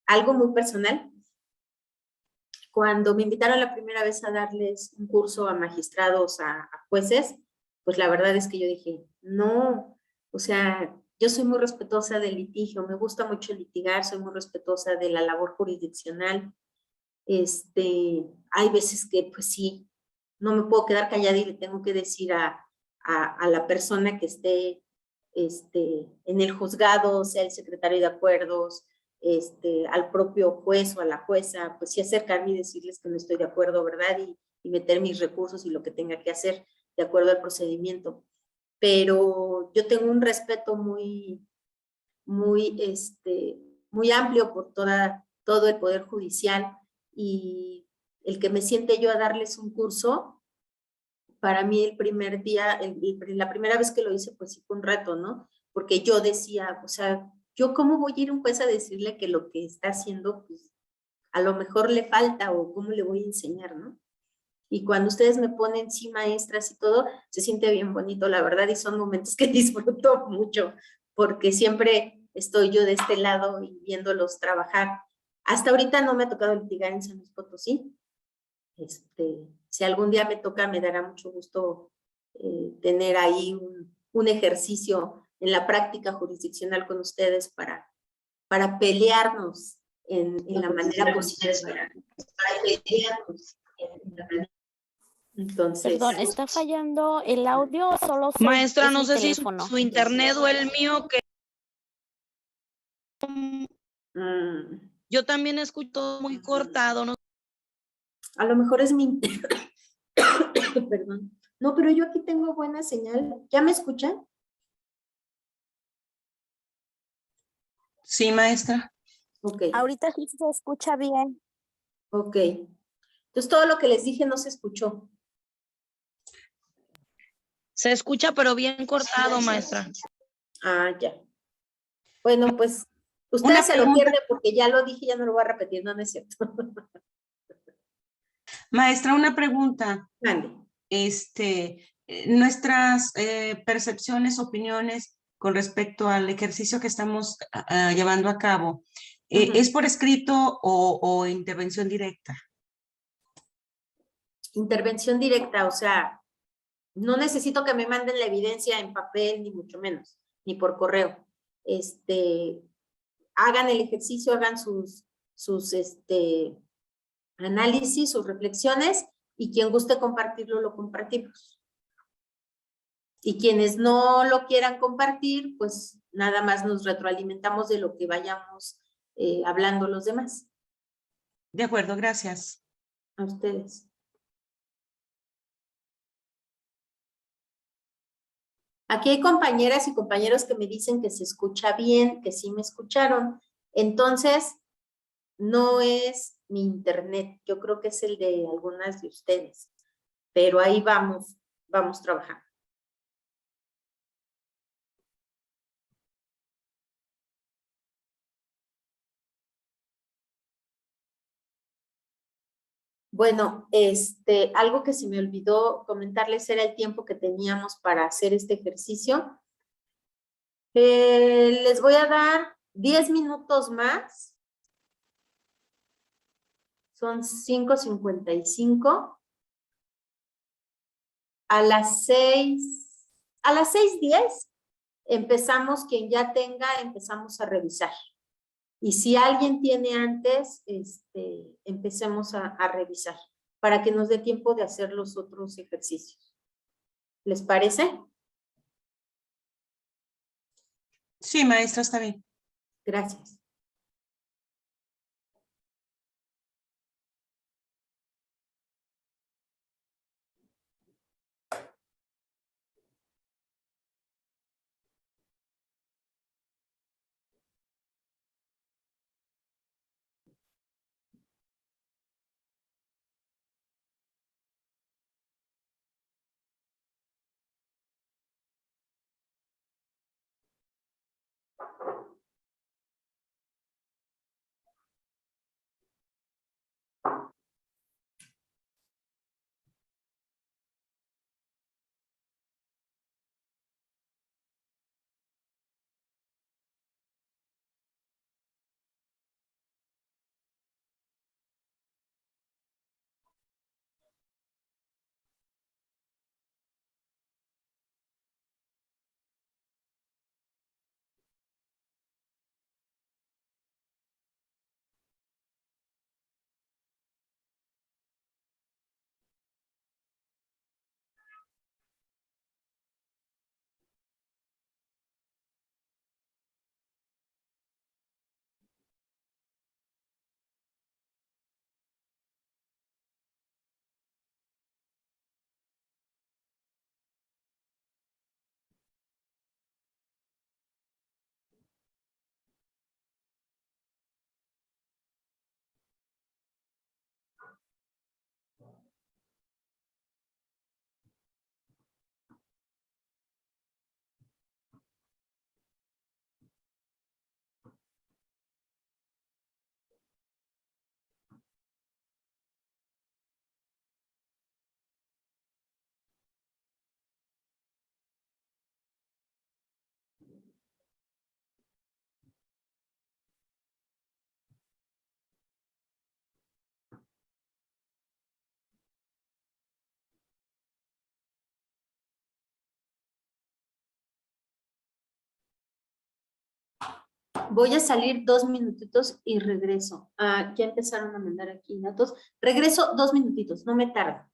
algo muy personal. Cuando me invitaron la primera vez a darles un curso a magistrados, a jueces, pues la verdad es que yo dije, no, o sea, yo soy muy respetuosa del litigio, me gusta mucho litigar, soy muy respetuosa de la labor jurisdiccional. Hay veces que pues sí, no me puedo quedar callada y le tengo que decir a la persona que esté en el juzgado, sea el secretario de acuerdos, al propio juez o a la jueza, pues sí acercarme y decirles que no estoy de acuerdo, ¿verdad? Y meter mis recursos y lo que tenga que hacer de acuerdo al procedimiento. Pero yo tengo un respeto muy amplio por todo el Poder Judicial y el que me siente yo a darles un curso, para mí el primer día, la primera vez que lo hice, pues sí fue un reto, ¿no? Porque yo decía, o sea, ¿yo cómo voy a ir a un juez a decirle que lo que está haciendo, pues, a lo mejor le falta o cómo le voy a enseñar, ¿no? Y cuando ustedes me ponen, sí, maestras y todo, se siente bien bonito, la verdad, y son momentos que disfruto mucho, porque siempre estoy yo de este lado y viéndolos trabajar. Hasta ahorita no me ha tocado litigar en San Luis Potosí. Si algún día me toca, me dará mucho gusto tener ahí un ejercicio en la práctica jurisdiccional con ustedes para pelearnos en la manera positiva. Para pelearnos en la manera. Entonces, Perdón, ¿está fallando el audio o solo Maestra, es no mi sé si teléfono? su internet o el mío, que yo también escucho todo muy cortado. ¿No? a lo mejor es mi... Perdón. No, pero yo aquí tengo buena señal. ¿Ya me escuchan? Sí, maestra. Ok, Ahorita sí se escucha bien. ok. Entonces todo lo que les dije no se escuchó. Se escucha, pero bien cortado, maestra. Ah, ya. Bueno, pues Una ustedes se lo pregunta. pierden porque ya lo dije, ya no lo voy a repetir, no, no es cierto. Maestra, una pregunta. Mande. Nuestras percepciones, opiniones con respecto al ejercicio que estamos llevando a cabo, ¿es por escrito o intervención directa? Intervención directa, o sea, no necesito que me manden la evidencia en papel, ni mucho menos, ni por correo. Hagan el ejercicio, hagan sus análisis, sus reflexiones, y quien guste compartirlo, lo compartimos. Y quienes no lo quieran compartir, pues nada más nos retroalimentamos de lo que vayamos hablando los demás. De acuerdo, gracias. A ustedes. Aquí hay compañeras y compañeros que me dicen que se escucha bien, que sí me escucharon. Entonces, no es mi internet, yo creo que es el de algunas de ustedes. Pero ahí vamos trabajando. Bueno, algo que se me olvidó comentarles era el tiempo que teníamos para hacer este ejercicio. Les voy a dar 10 minutos más. Son 5:55. A las 6:10 empezamos, quien ya tenga, empezamos a revisar. Y si alguien tiene antes, empecemos a revisar para que nos dé tiempo de hacer los otros ejercicios. ¿Les parece? Sí, maestra, está bien. Gracias. Voy a salir 2 minutitos y regreso. Ya empezaron a mandar aquí datos. Regreso 2 minutitos, no me tardo.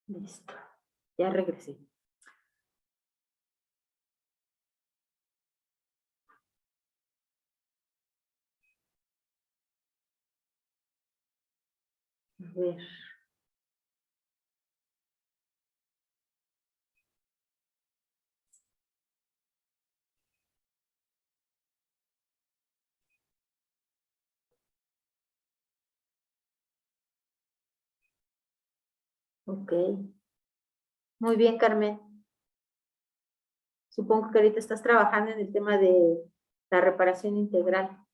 Listo. Ya regresé. A ver. Ok. Muy bien, Carmen. Supongo que ahorita estás trabajando en el tema de la reparación integral.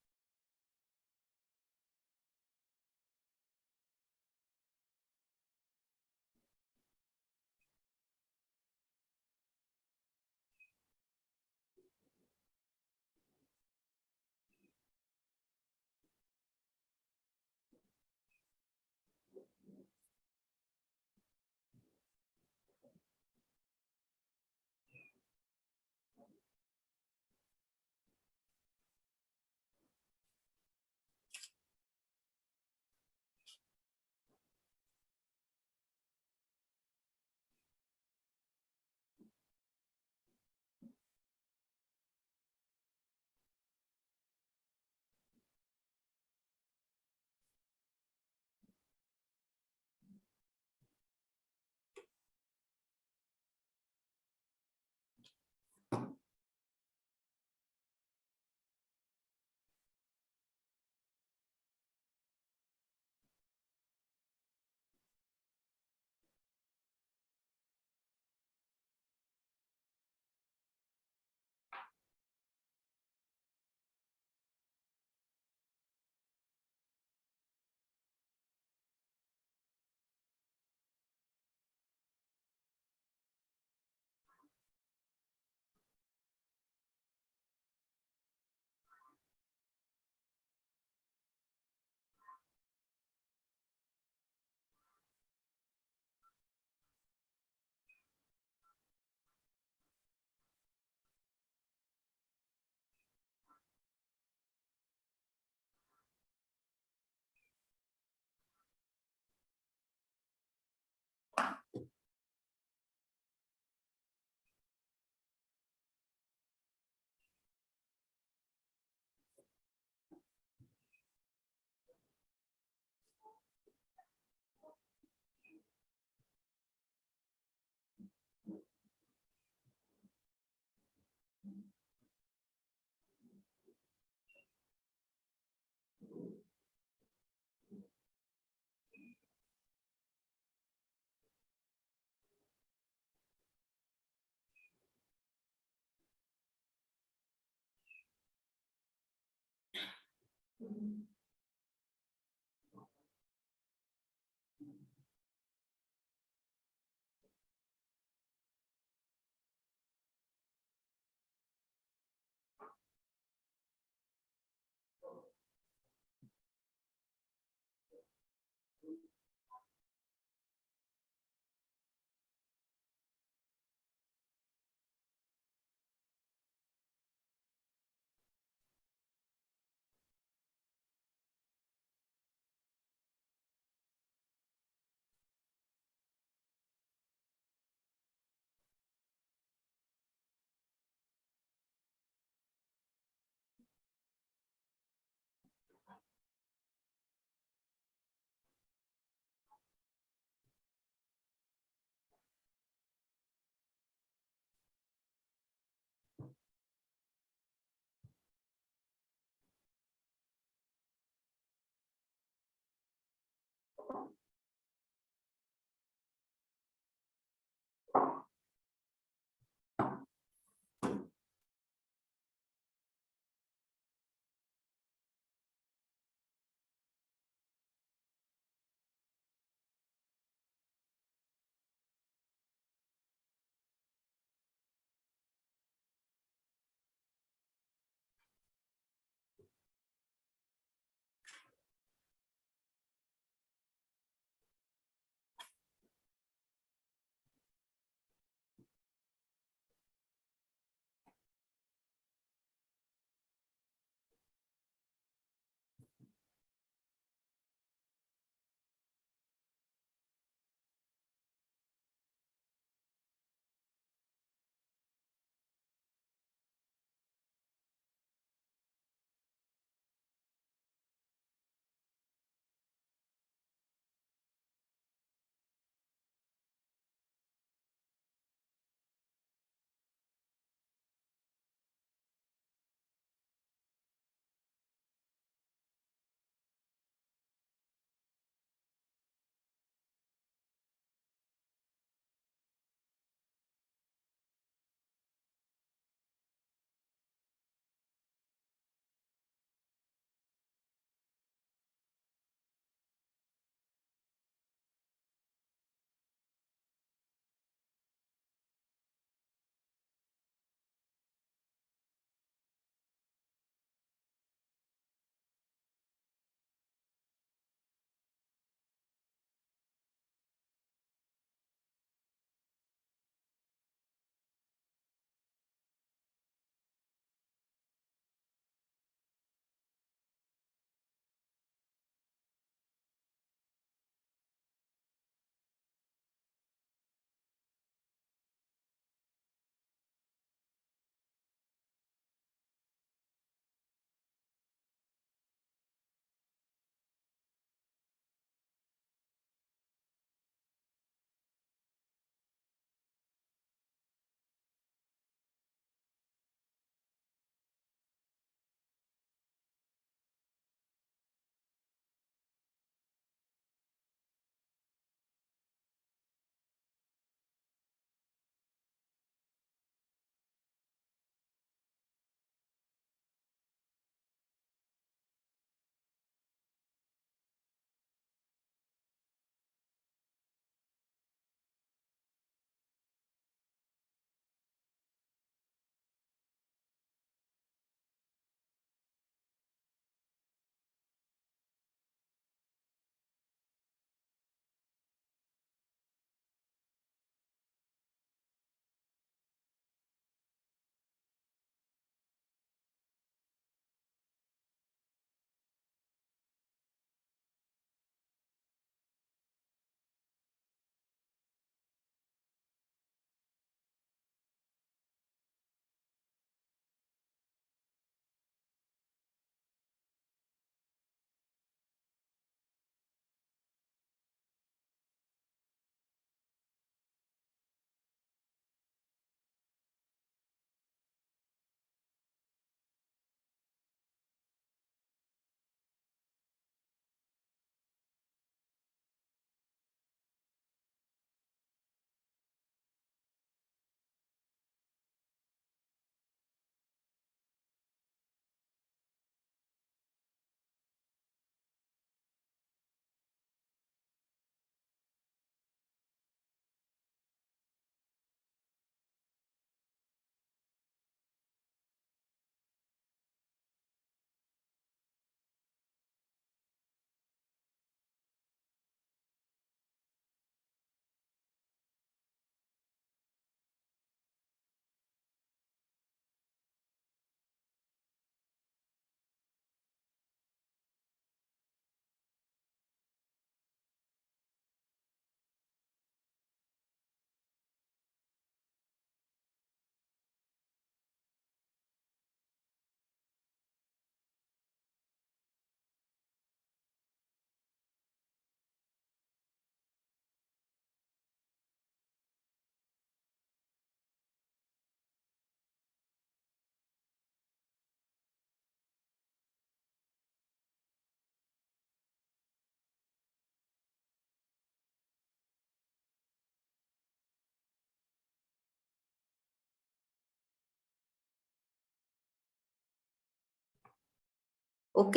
Ok.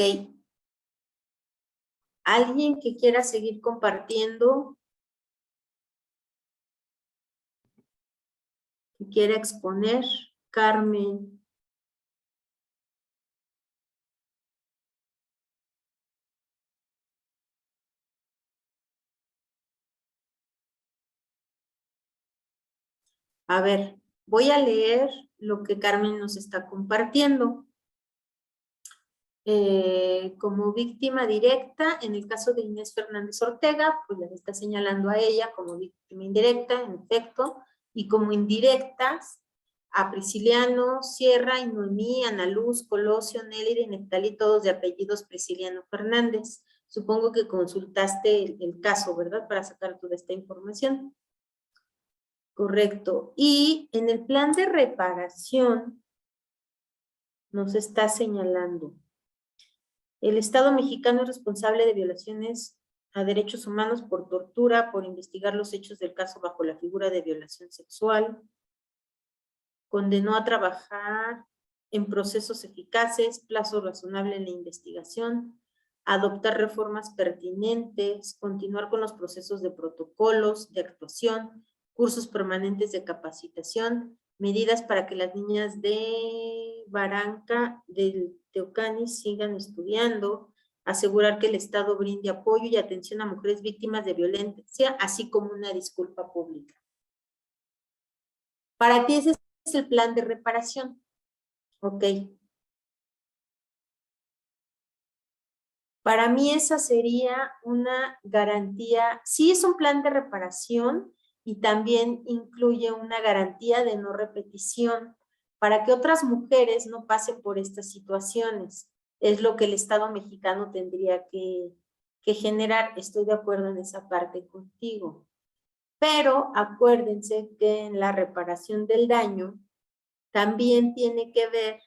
¿Alguien que quiera seguir compartiendo? ¿Que quiera exponer? Carmen. A ver, voy a leer lo que Carmen nos está compartiendo. Como víctima directa, en el caso de Inés Fernández Ortega, pues les está señalando a ella como víctima indirecta, en efecto, y como indirectas a Prisciliano, Sierra y Noemí, Ana Luz, Colosio, Nelly y Nectalí, todos de apellidos Prisciliano Fernández. Supongo que consultaste el caso, ¿verdad? Para sacar toda esta información. Correcto. Y en el plan de reparación nos está señalando: el Estado mexicano es responsable de violaciones a derechos humanos por tortura, por investigar los hechos del caso bajo la figura de violación sexual. Condenó a trabajar en procesos eficaces, plazo razonable en la investigación, adoptar reformas pertinentes, continuar con los procesos de protocolos, de actuación, cursos permanentes de capacitación, medidas para que las niñas de Barranca del Teocani sigan estudiando, asegurar que el Estado brinde apoyo y atención a mujeres víctimas de violencia, así como una disculpa pública. Para ti ese es el plan de reparación. Ok. Para mí esa sería una garantía, sí es un plan de reparación y también incluye una garantía de no repetición para que otras mujeres no pasen por estas situaciones. Es lo que el Estado mexicano tendría que generar. Estoy de acuerdo en esa parte contigo. Pero acuérdense que en la reparación del daño también tiene que ver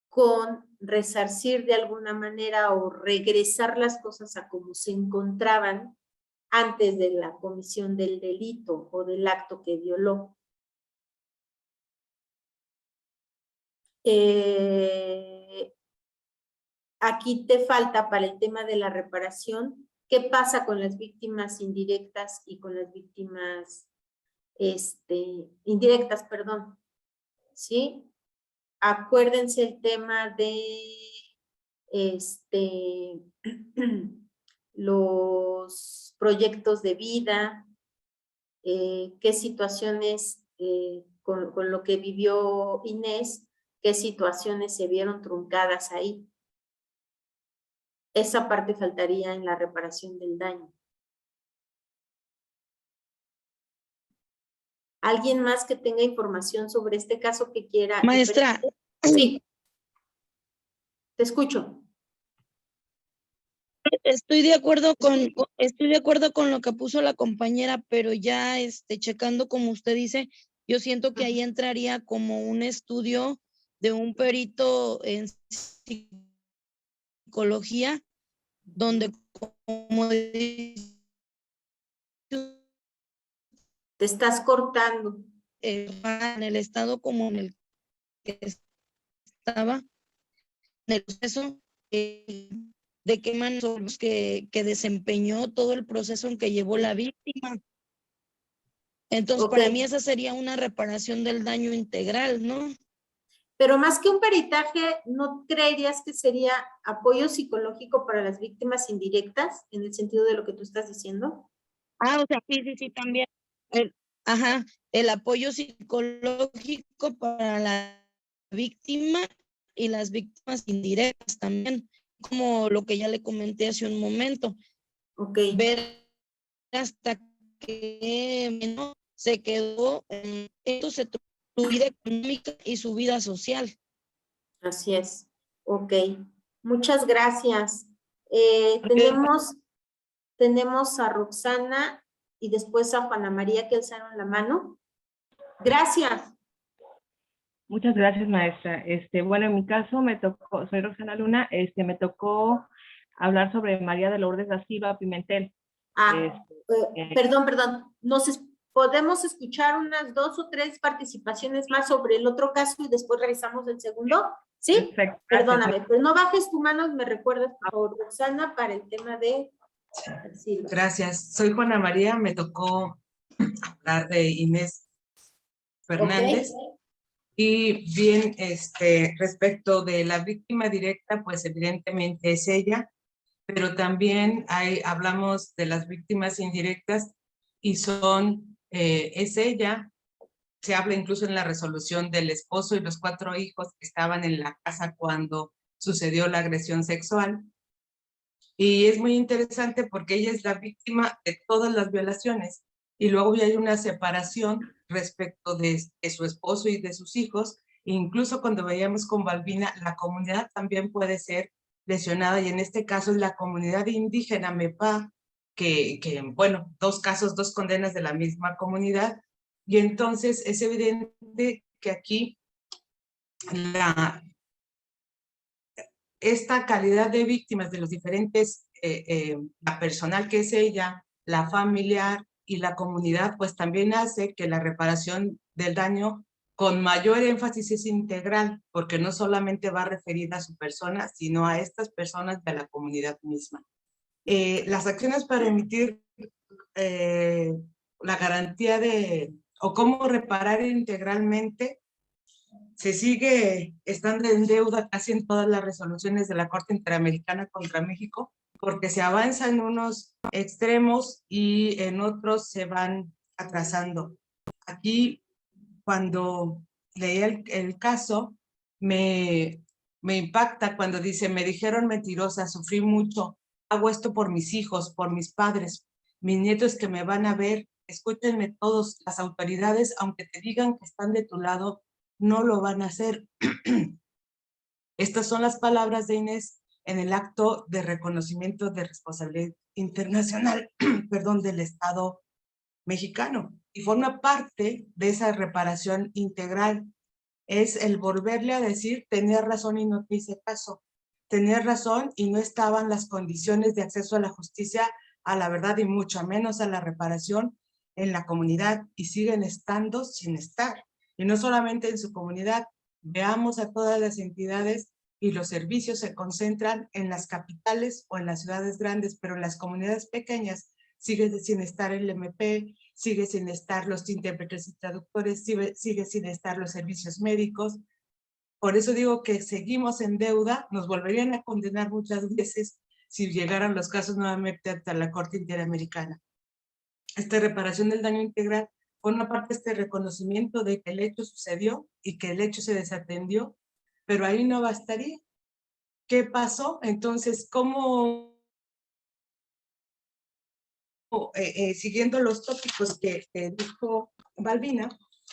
con resarcir de alguna manera o regresar las cosas a como se encontraban antes de la comisión del delito o del acto que violó. Aquí te falta para el tema de la reparación, ¿qué pasa con las víctimas indirectas y con las víctimas indirectas, perdón? ¿Sí? Acuérdense el tema de los proyectos de vida, qué situaciones con lo que vivió Inés, qué situaciones se vieron truncadas ahí. Esa parte faltaría en la reparación del daño. ¿Alguien más que tenga información sobre este caso que quiera? Maestra. Sí. Te escucho. Estoy de acuerdo con lo que puso la compañera, pero ya checando como usted dice, yo siento que ahí entraría como un estudio de un perito en psicología, donde como te estás cortando. En el estado como en el que estaba, en el proceso de qué manos son los que desempeñó todo el proceso en que llevó la víctima. Entonces, para mí esa sería una reparación del daño integral, ¿no? Pero más que un peritaje, ¿no creerías que sería apoyo psicológico para las víctimas indirectas, en el sentido de lo que tú estás diciendo? Ah, o sea, sí, también. El apoyo psicológico para la víctima y las víctimas indirectas también, como lo que ya le comenté hace un momento. Ok. Ver hasta que no se quedó en esto, su vida económica y su vida social. Así es. Ok. Muchas gracias. Tenemos a Roxana y después a Juana María que alzaron la mano. Gracias. Muchas gracias, maestra. Bueno, en mi caso me tocó, soy Roxana Luna, me tocó hablar sobre María de Lourdes da Silva Pimentel. Perdón. ¿Podemos escuchar unas 2 o 3 participaciones más sobre el otro caso y después revisamos el segundo? ¿Sí? Perfecto, gracias. Perdóname, pero no bajes tu mano, me recuerdas, por favor, Roxana, para el tema de Silva. Gracias. Soy Juana María, me tocó hablar de Inés Fernández. Ok. Y bien, respecto de la víctima directa, pues evidentemente es ella, pero también hablamos de las víctimas indirectas y es ella. Se habla incluso en la resolución del esposo y los 4 hijos que estaban en la casa cuando sucedió la agresión sexual. Y es muy interesante porque ella es la víctima de todas las violaciones. Y luego ya hay una separación respecto de su esposo y de sus hijos. Incluso cuando veíamos con Balbina, la comunidad también puede ser lesionada. Y en este caso es la comunidad indígena Mepá, bueno, 2 casos, 2 condenas de la misma comunidad. Y entonces es evidente que aquí esta calidad de víctimas de los diferentes, la personal que es ella, la familiar y la comunidad, pues también hace que la reparación del daño con mayor énfasis es integral, porque no solamente va referida a su persona, sino a estas personas de la comunidad misma. Las acciones para emitir la garantía o cómo reparar integralmente se sigue estando en deuda casi en todas las resoluciones de la Corte Interamericana contra México, porque se avanza en unos extremos y en otros se van atrasando. Aquí, cuando leí el caso, me impacta cuando dice: me dijeron mentirosa, sufrí mucho, hago esto por mis hijos, por mis padres, mis nietos que me van a ver, escúchenme todos, las autoridades, aunque te digan que están de tu lado, no lo van a hacer. Estas son las palabras de Inés en el acto de reconocimiento de responsabilidad internacional, perdón, del Estado mexicano. Y forma parte de esa reparación integral. Es el volverle a decir: tenías razón y no te hice caso. Tenías razón y no estaban las condiciones de acceso a la justicia, a la verdad y mucho menos a la reparación en la comunidad, y siguen estando sin estar. Y no solamente en su comunidad, veamos a todas las entidades y los servicios se concentran en las capitales o en las ciudades grandes, pero en las comunidades pequeñas sigue sin estar el MP, sigue sin estar los intérpretes y traductores, sigue sin estar los servicios médicos. Por eso digo que seguimos en deuda, nos volverían a condenar muchas veces si llegaran los casos nuevamente hasta la Corte Interamericana. Esta reparación del daño integral forma parte de este reconocimiento de que el hecho sucedió y que el hecho se desatendió, pero ahí no bastaría. ¿Qué pasó? Entonces, ¿cómo, siguiendo los tópicos que dijo Balbina,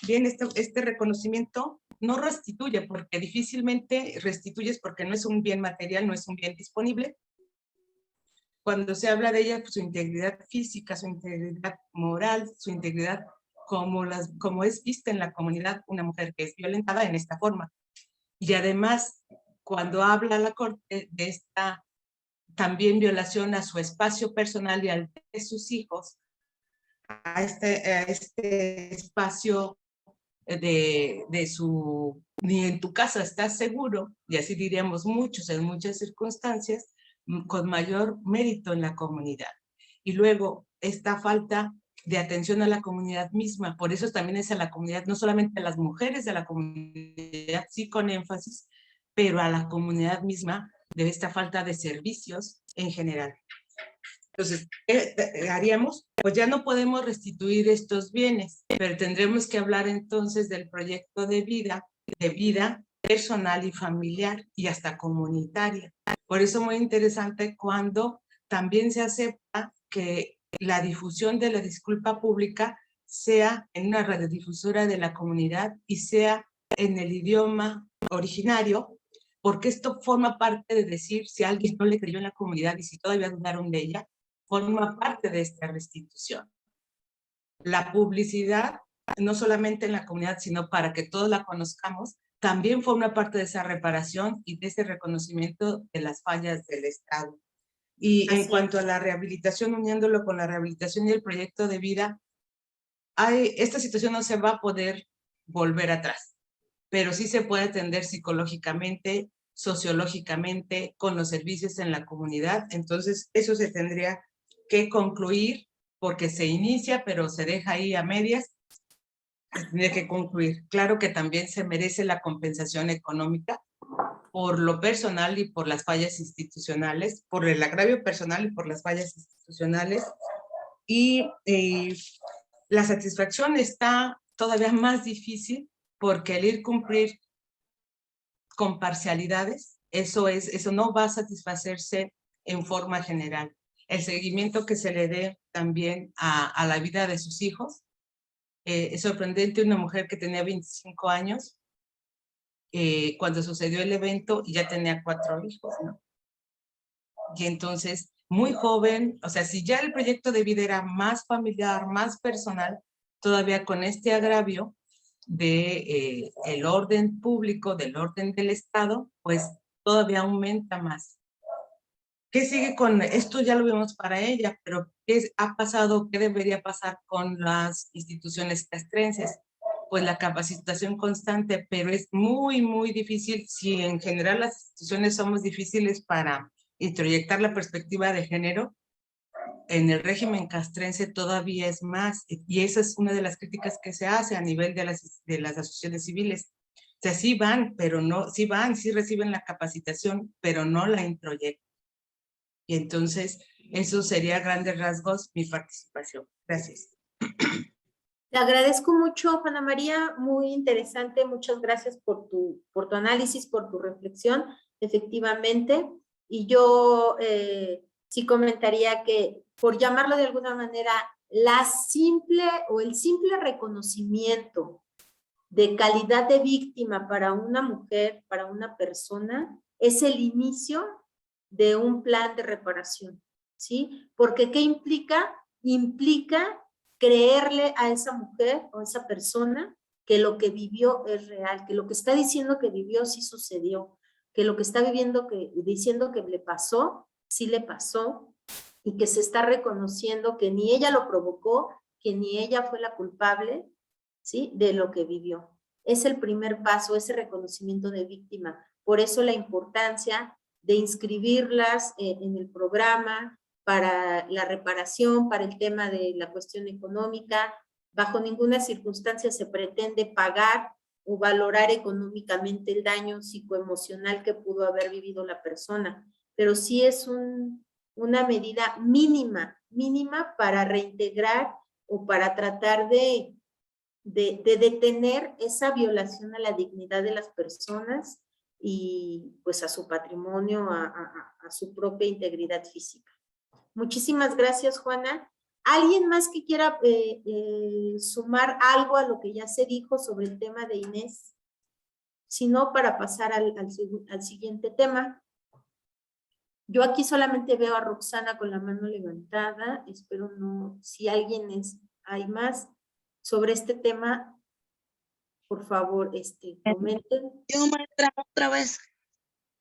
bien, este reconocimiento no restituye, porque difícilmente restituyes, porque no es un bien material, no es un bien disponible. Cuando se habla de ella, pues, su integridad física, su integridad moral, su integridad como es vista en la comunidad una mujer que es violentada en esta forma. Y además, cuando habla la Corte de esta también violación a su espacio personal y al de sus hijos, a este espacio de su, ni en tu casa estás seguro, y así diríamos muchos en muchas circunstancias, con mayor mérito en la comunidad. Y luego, esta falta de atención a la comunidad misma, por eso también es a la comunidad, no solamente a las mujeres de la comunidad, sí con énfasis, pero a la comunidad misma, de esta falta de servicios en general. Entonces, ¿qué haríamos? Pues ya no podemos restituir estos bienes, pero tendremos que hablar entonces del proyecto de vida personal y familiar y hasta comunitaria. Por eso muy interesante cuando también se acepta que la difusión de la disculpa pública sea en una radiodifusora de la comunidad y sea en el idioma originario, porque esto forma parte de decir, si alguien no le creyó en la comunidad y si todavía dudaron de ella, forma parte de esta restitución. La publicidad, no solamente en la comunidad, sino para que todos la conozcamos, también forma parte de esa reparación y de ese reconocimiento de las fallas del Estado. Y en cuanto a la rehabilitación, uniéndolo con la rehabilitación y el proyecto de vida, esta situación no se va a poder volver atrás. pero sí se puede atender psicológicamente, sociológicamente, con los servicios en la comunidad. Entonces, eso se tendría que concluir porque se inicia, pero se deja ahí a medias. Se tendría que concluir. Claro que también se merece la compensación económica por lo personal y por las fallas institucionales, por el agravio personal y por las fallas institucionales. Y la satisfacción está todavía más difícil porque el ir cumplir con parcialidades, eso no va a satisfacerse en forma general. El seguimiento que se le dé también a la vida de sus hijos. Es sorprendente una mujer que tenía 25 años cuando sucedió el evento y ya tenía 4 hijos, ¿no? Y entonces, muy joven, o sea, si ya el proyecto de vida era más familiar, más personal, todavía con este agravio de el orden público, del orden del Estado, pues todavía aumenta más. ¿Qué sigue con esto? Ya lo vimos para ella, pero ¿qué ha pasado? ¿Qué debería pasar con las instituciones castrenses? Pues la capacitación constante, pero es muy, muy difícil. Si en general las instituciones somos difíciles para introyectar la perspectiva de género, en el régimen castrense todavía es más, y esa es una de las críticas que se hace a nivel de las asociaciones civiles. O sea, sí van, pero no, sí van, sí reciben la capacitación, pero no la introyectan. Y entonces, eso sería a grandes rasgos mi participación. Gracias. Te agradezco mucho, Juana María, muy interesante. Muchas gracias por tu análisis, por tu reflexión, efectivamente. Y yo sí comentaría que, por llamarlo de alguna manera, el simple reconocimiento de calidad de víctima para una mujer, para una persona, es el inicio de un plan de reparación, ¿sí? Porque ¿qué implica? Implica creerle a esa mujer o a esa persona que lo que vivió es real, que lo que está diciendo que vivió sí sucedió, que lo que está diciendo que le pasó, sí le pasó, y que se está reconociendo que ni ella lo provocó, que ni ella fue la culpable, ¿sí? De lo que vivió. Es el primer paso, ese reconocimiento de víctima. Por eso la importancia de inscribirlas en el programa para la reparación, para el tema de la cuestión económica. Bajo ninguna circunstancia se pretende pagar o valorar económicamente el daño psicoemocional que pudo haber vivido la persona, pero sí es una medida mínima para reintegrar o para tratar de detener esa violación a la dignidad de las personas y pues a su patrimonio, a su propia integridad física. Muchísimas gracias, Juana. ¿Alguien más que quiera sumar algo a lo que ya se dijo sobre el tema de Inés? Si no, para pasar al siguiente tema. Yo aquí solamente veo a Roxana con la mano levantada. Espero no, si alguien hay más sobre este tema, por favor, comenten. Yo, maestra, otra vez.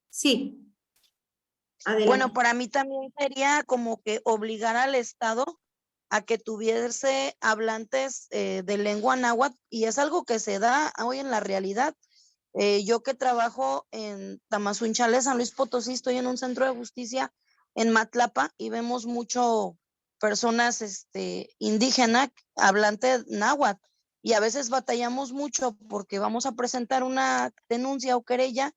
Sí. Adelante. Bueno, para mí también sería como que obligar al Estado a que tuviese hablantes de lengua náhuatl, y es algo que se da hoy en la realidad. Yo que trabajo en Tamazunchale, San Luis Potosí, estoy en un centro de justicia en Matlapa y vemos mucho personas indígenas hablantes náhuatl, y a veces batallamos mucho porque vamos a presentar una denuncia o querella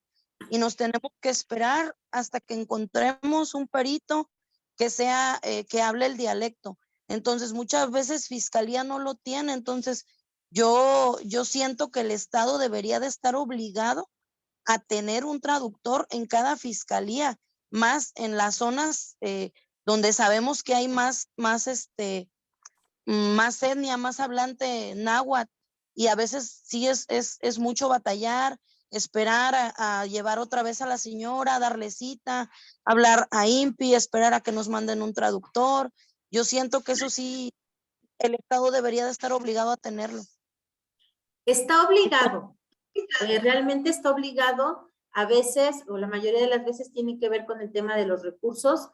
y nos tenemos que esperar hasta que encontremos un perito que sea que hable el dialecto. Entonces muchas veces fiscalía no lo tiene. Entonces yo siento que el Estado debería de estar obligado a tener un traductor en cada fiscalía, más en las zonas donde sabemos que hay más etnia, más hablante náhuatl, y a veces sí es mucho batallar, esperar a llevar otra vez a la señora, darle cita, hablar a INPI, esperar a que nos manden un traductor. Yo siento que eso sí, el Estado debería de estar obligado a tenerlo. Está obligado, realmente está obligado. A veces, o la mayoría de las veces, tiene que ver con el tema de los recursos.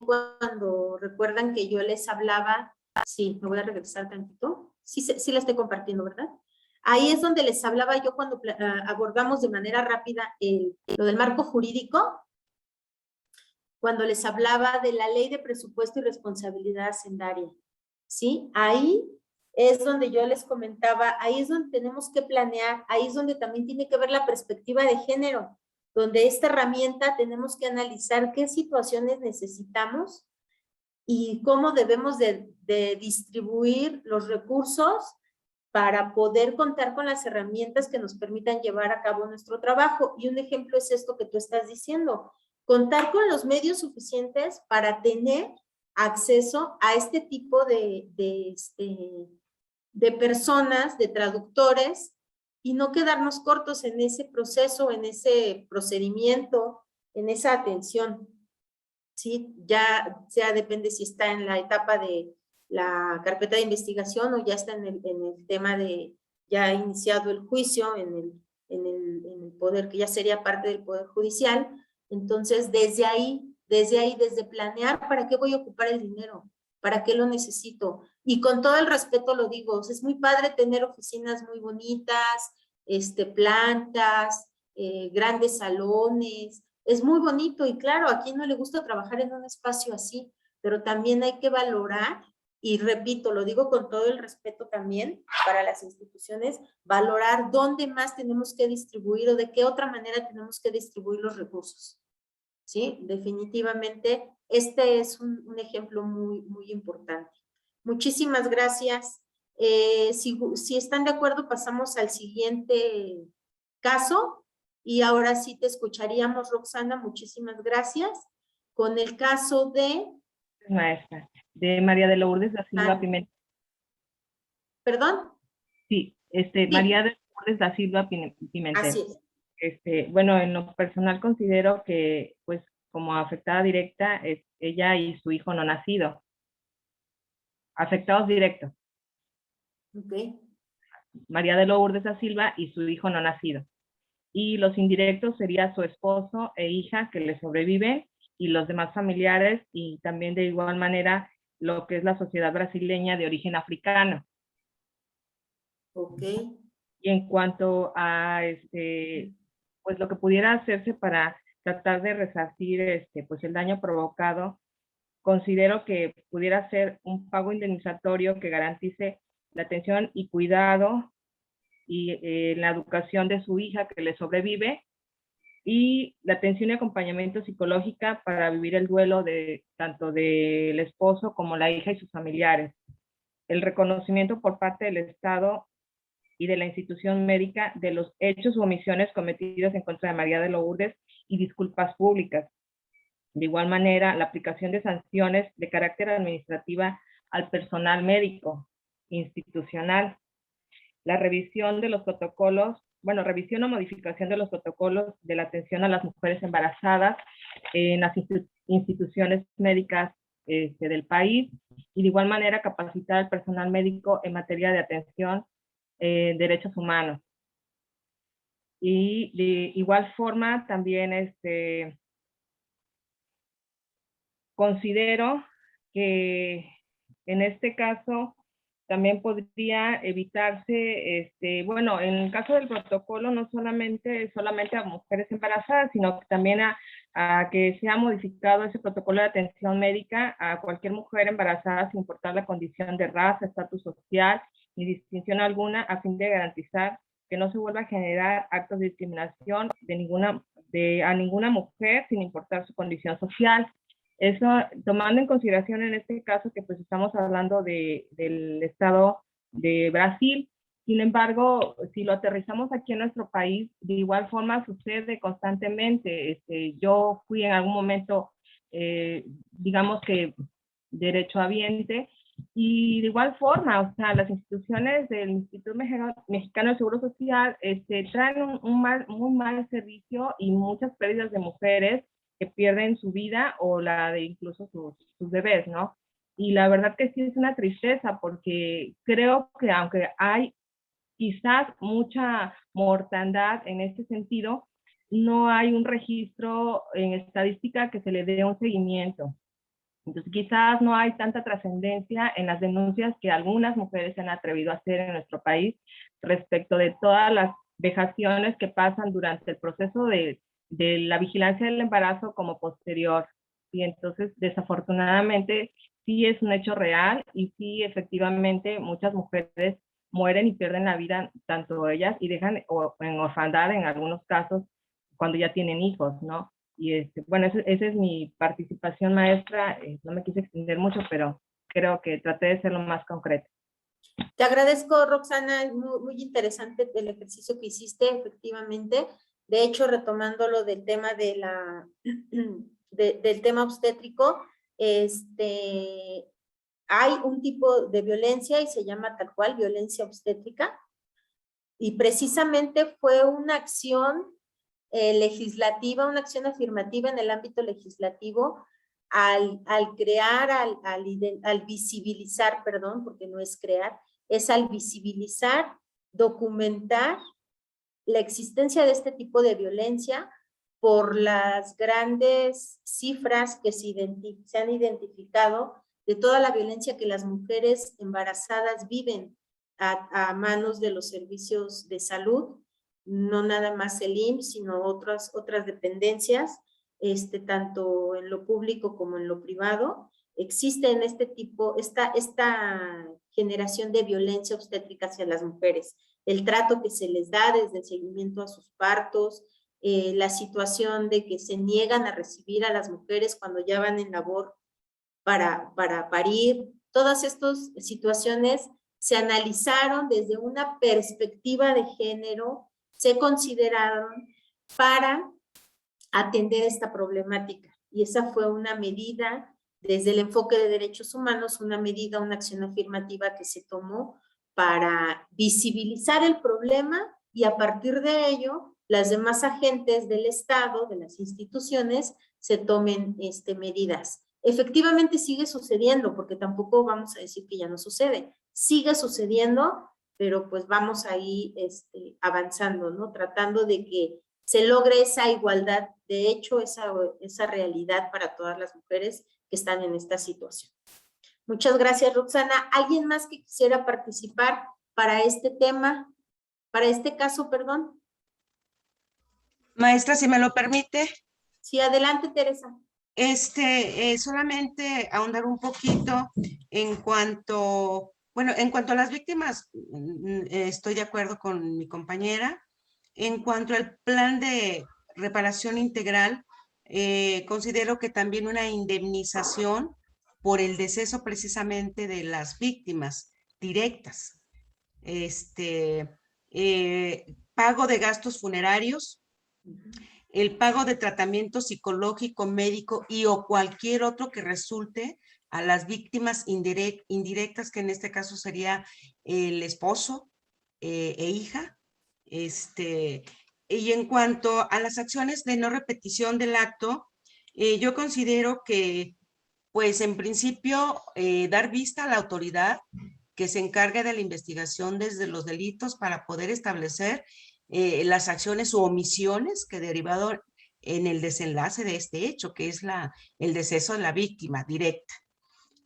cuando recuerdan que yo les hablaba, sí, me voy a regresar tantito, sí la estoy compartiendo, ¿verdad? Ahí es donde les hablaba yo cuando abordamos de manera rápida lo del marco jurídico, cuando les hablaba de la ley de presupuesto y responsabilidad hacendaria, ¿sí? Ahí es donde yo les comentaba, ahí es donde tenemos que planear, ahí es donde también tiene que ver la perspectiva de género, donde esta herramienta tenemos que analizar qué situaciones necesitamos y cómo debemos de distribuir los recursos para poder contar con las herramientas que nos permitan llevar a cabo nuestro trabajo. Y un ejemplo es esto que tú estás diciendo, contar con los medios suficientes para tener acceso a este tipo de personas, de traductores, y no quedarnos cortos en ese proceso, en ese procedimiento, en esa atención. ¿Sí? Ya sea depende si está en la etapa de la carpeta de investigación o ya está en el tema de ya ha iniciado el juicio en el poder, que ya sería parte del poder judicial. Entonces, desde planear para qué voy a ocupar el dinero, para qué lo necesito. Y con todo el respeto lo digo, es muy padre tener oficinas muy bonitas, plantas, grandes salones, es muy bonito y claro, a quien no le gusta trabajar en un espacio así, pero también hay que valorar, y repito, lo digo con todo el respeto también para las instituciones, valorar dónde más tenemos que distribuir o de qué otra manera tenemos que distribuir los recursos. ¿Sí? Definitivamente, este es un ejemplo muy, muy importante. Muchísimas gracias. Si están de acuerdo, pasamos al siguiente caso. Y ahora sí te escucharíamos, Roxana, muchísimas gracias. Con el caso de... Maestra, de María de Lourdes da Silva Pimentel. ¿Perdón? Sí, María de Lourdes da Silva Pimentel. Así es. Bueno, en lo personal considero que, pues, como afectada directa, es ella y su hijo no nacido. Afectados directos. Ok. María de Lourdes da Silva y su hijo no nacido. Y los indirectos sería su esposo e hija que le sobreviven y los demás familiares, y también de igual manera lo que es la sociedad brasileña de origen africano. Ok. Y en cuanto a pues lo que pudiera hacerse para tratar de resarcir pues el daño provocado, considero que pudiera ser un pago indemnizatorio que garantice la atención y cuidado y la educación de su hija que le sobrevive, y la atención y acompañamiento psicológica para vivir el duelo de tanto del esposo como la hija y sus familiares. El reconocimiento por parte del Estado y de la institución médica de los hechos u omisiones cometidos en contra de María de Lourdes y disculpas públicas. De igual manera, la aplicación de sanciones de carácter administrativa al personal médico institucional, la revisión de los protocolos, revisión o modificación de los protocolos de la atención a las mujeres embarazadas en las instituciones médicas del país, y de igual manera capacitar al personal médico en materia de atención derechos humanos. Y de igual forma también considero que en este caso también podría evitarse, bueno, en el caso del protocolo no solamente a mujeres embarazadas, sino que también a que se ha modificado ese protocolo de atención médica a cualquier mujer embarazada sin importar la condición de raza, estatus social ni distinción alguna, a fin de garantizar que no se vuelva a generar actos de discriminación a ninguna mujer sin importar su condición social. Eso tomando en consideración en este caso que pues estamos hablando del estado de Brasil. Sin embargo, si lo aterrizamos aquí en nuestro país, de igual forma sucede constantemente. Yo fui en algún momento, digamos que derechohabiente, y de igual forma, o sea, las instituciones del Instituto Mexicano de Seguro Social traen un muy mal servicio y muchas pérdidas de mujeres que pierden su vida o la de incluso sus bebés, ¿no? Y la verdad que sí es una tristeza, porque creo que aunque hay quizás mucha mortandad en este sentido, no hay un registro en estadística que se le dé un seguimiento. Entonces, quizás no hay tanta trascendencia en las denuncias que algunas mujeres se han atrevido a hacer en nuestro país respecto de todas las vejaciones que pasan durante el proceso de la vigilancia del embarazo como posterior. Y entonces, desafortunadamente, sí es un hecho real y sí, efectivamente, muchas mujeres mueren y pierden la vida, tanto ellas, y dejan en orfandad en algunos casos cuando ya tienen hijos, ¿no? Y bueno, esa es mi participación, maestra. No me quise extender mucho, pero creo que traté de ser lo más concreto. Te agradezco, Roxana, es muy interesante el ejercicio que hiciste, efectivamente. De hecho, retomando lo del tema de del tema obstétrico, hay un tipo de violencia y se llama tal cual violencia obstétrica, y precisamente fue una acción legislativa, una acción afirmativa en el ámbito legislativo al crear, al visibilizar, perdón, porque no es crear, es al visibilizar, documentar la existencia de este tipo de violencia por las grandes cifras que se han identificado de toda la violencia que las mujeres embarazadas viven a manos de los servicios de salud, no nada más el IMSS, sino otras dependencias, tanto en lo público como en lo privado. Existe en este tipo, esta generación de violencia obstétrica hacia las mujeres, el trato que se les da desde el seguimiento a sus partos, la situación de que se niegan a recibir a las mujeres cuando ya van en labor para parir. Todas estas situaciones se analizaron desde una perspectiva de género, se consideraron para atender esta problemática. Y esa fue una medida, desde el enfoque de derechos humanos, una medida, una acción afirmativa que se tomó para visibilizar el problema y a partir de ello, las demás agentes del Estado, de las instituciones, se tomen medidas. Efectivamente sigue sucediendo, porque tampoco vamos a decir que ya no sucede. Sigue sucediendo, pero pues vamos ahí avanzando, ¿no? Tratando de que se logre esa igualdad, de hecho, esa realidad para todas las mujeres que están en esta situación. Muchas gracias, Roxana. ¿Alguien más que quisiera participar para este tema, para este caso, perdón? Maestra, si me lo permite. Sí, adelante, Teresa. Solamente ahondar un poquito en cuanto, bueno, en cuanto a las víctimas, estoy de acuerdo con mi compañera. En cuanto al plan de reparación integral, considero que también una indemnización por el deceso precisamente de las víctimas directas. Pago de gastos funerarios, el pago de tratamiento psicológico, médico y o cualquier otro que resulte a las víctimas indirectas, que en este caso sería el esposo e hija. Y en cuanto a las acciones de no repetición del acto, yo considero que, pues en principio, dar vista a la autoridad que se encargue de la investigación desde los delitos para poder establecer las acciones u omisiones que derivado en el desenlace de este hecho, que es el deceso de la víctima directa.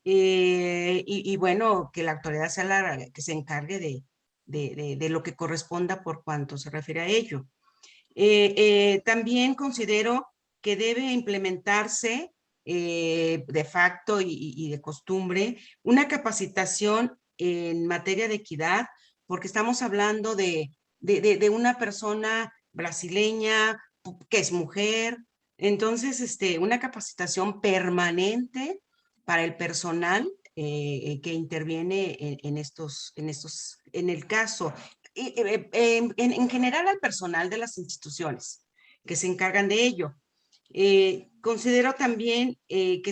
Y bueno, que la autoridad sea la que se encargue de lo que corresponda por cuanto se refiere a ello. También considero que debe implementarse de facto y de costumbre una capacitación en materia de equidad, porque estamos hablando de una persona brasileña que es mujer. Entonces, una capacitación permanente para el personal que interviene en el caso, en general al personal de las instituciones que se encargan de ello. Considero también que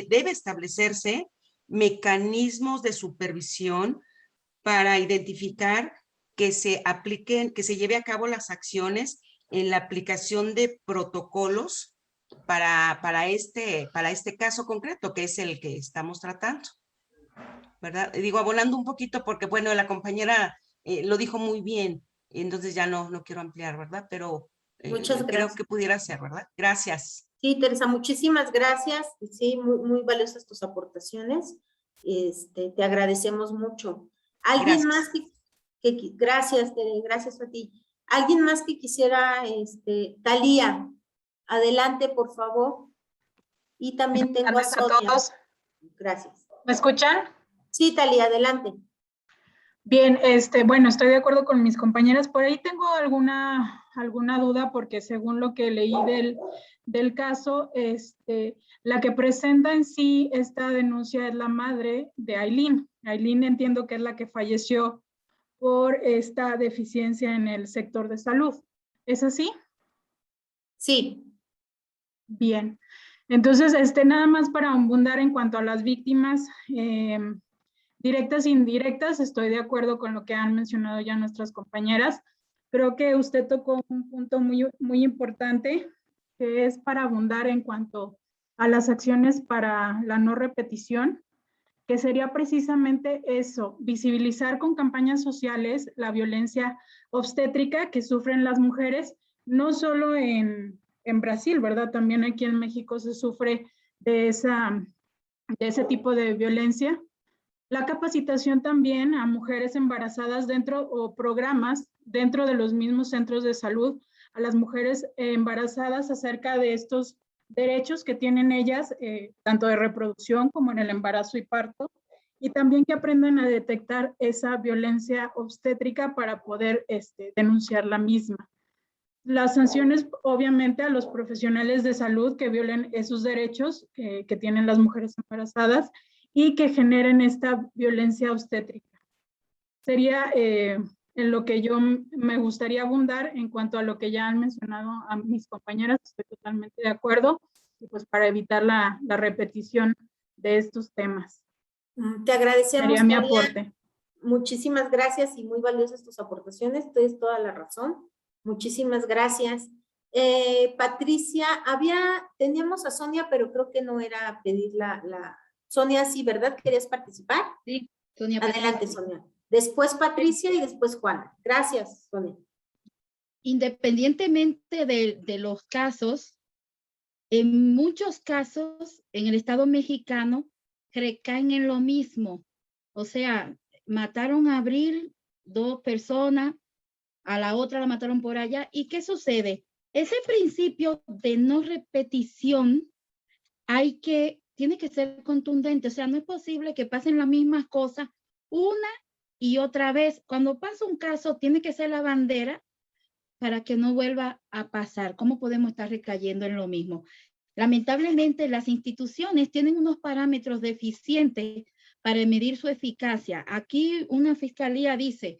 debe establecerse mecanismos de supervisión para identificar que se apliquen, que se lleve a cabo las acciones en la aplicación de protocolos para este caso concreto, que es el que estamos tratando, ¿verdad? Digo, abonando un poquito porque, bueno, la compañera lo dijo muy bien, entonces ya no quiero ampliar, ¿verdad? Pero muchas gracias. creo que pudiera ser, ¿verdad? Gracias. Sí, Teresa, muchísimas gracias. Sí, muy valiosas tus aportaciones. Te agradecemos mucho. ¿Alguien más gracias, Tere, gracias a ti. ¿Alguien más que quisiera, Talía, adelante, por favor? Y también tengo a Sonia. Gracias. ¿Me escuchan? Sí, Talía, adelante. Bien, bueno, estoy de acuerdo con mis compañeras. Por ahí tengo alguna duda porque según lo que leí del caso, la que presenta en sí esta denuncia es la madre de Aileen. Aileen entiendo que es la que falleció por esta deficiencia en el sector de salud. ¿Es así? Sí. Bien. Entonces, nada más para abundar en cuanto a las víctimas, directas e indirectas, estoy de acuerdo con lo que han mencionado ya nuestras compañeras. Creo que usted tocó un punto muy importante, que es para abundar en cuanto a las acciones para la no repetición, que sería precisamente eso, visibilizar con campañas sociales la violencia obstétrica que sufren las mujeres, no solo en Brasil, ¿verdad? También aquí en México se sufre de ese tipo de violencia. La capacitación también a mujeres embarazadas o programas dentro de los mismos centros de salud, a las mujeres embarazadas acerca de estos derechos que tienen ellas, tanto de reproducción como en el embarazo y parto, y también que aprendan a detectar esa violencia obstétrica para poder denunciar la misma. Las sanciones, obviamente, a los profesionales de salud que violen esos derechos que tienen las mujeres embarazadas y que generen esta violencia obstétrica. Sería en lo que yo me gustaría abundar en cuanto a lo que ya han mencionado a mis compañeras. Estoy totalmente de acuerdo, y pues para evitar la repetición de estos temas. Te agradecemos, sería mi María. aporte. Muchísimas gracias y muy valiosas tus aportaciones. Tienes toda la razón. Muchísimas gracias. Patricia, teníamos a Sonia, pero creo que no era pedir Sonia, sí, ¿verdad? ¿Querías participar? Sí, Sonia. Adelante, Sonia. Después Patricia y después Juana. Gracias, Sonia. Independientemente de los casos, en muchos casos en el Estado mexicano recaen en lo mismo. O sea, mataron a Abril 2 personas, a la otra la mataron por allá. ¿Y qué sucede? Ese principio de no repetición tiene que ser contundente. O sea, no es posible que pasen las mismas cosas una y otra vez. Cuando pasa un caso, tiene que ser la bandera para que no vuelva a pasar. ¿Cómo podemos estar recayendo en lo mismo? Lamentablemente, las instituciones tienen unos parámetros deficientes para medir su eficacia. Aquí una fiscalía dice,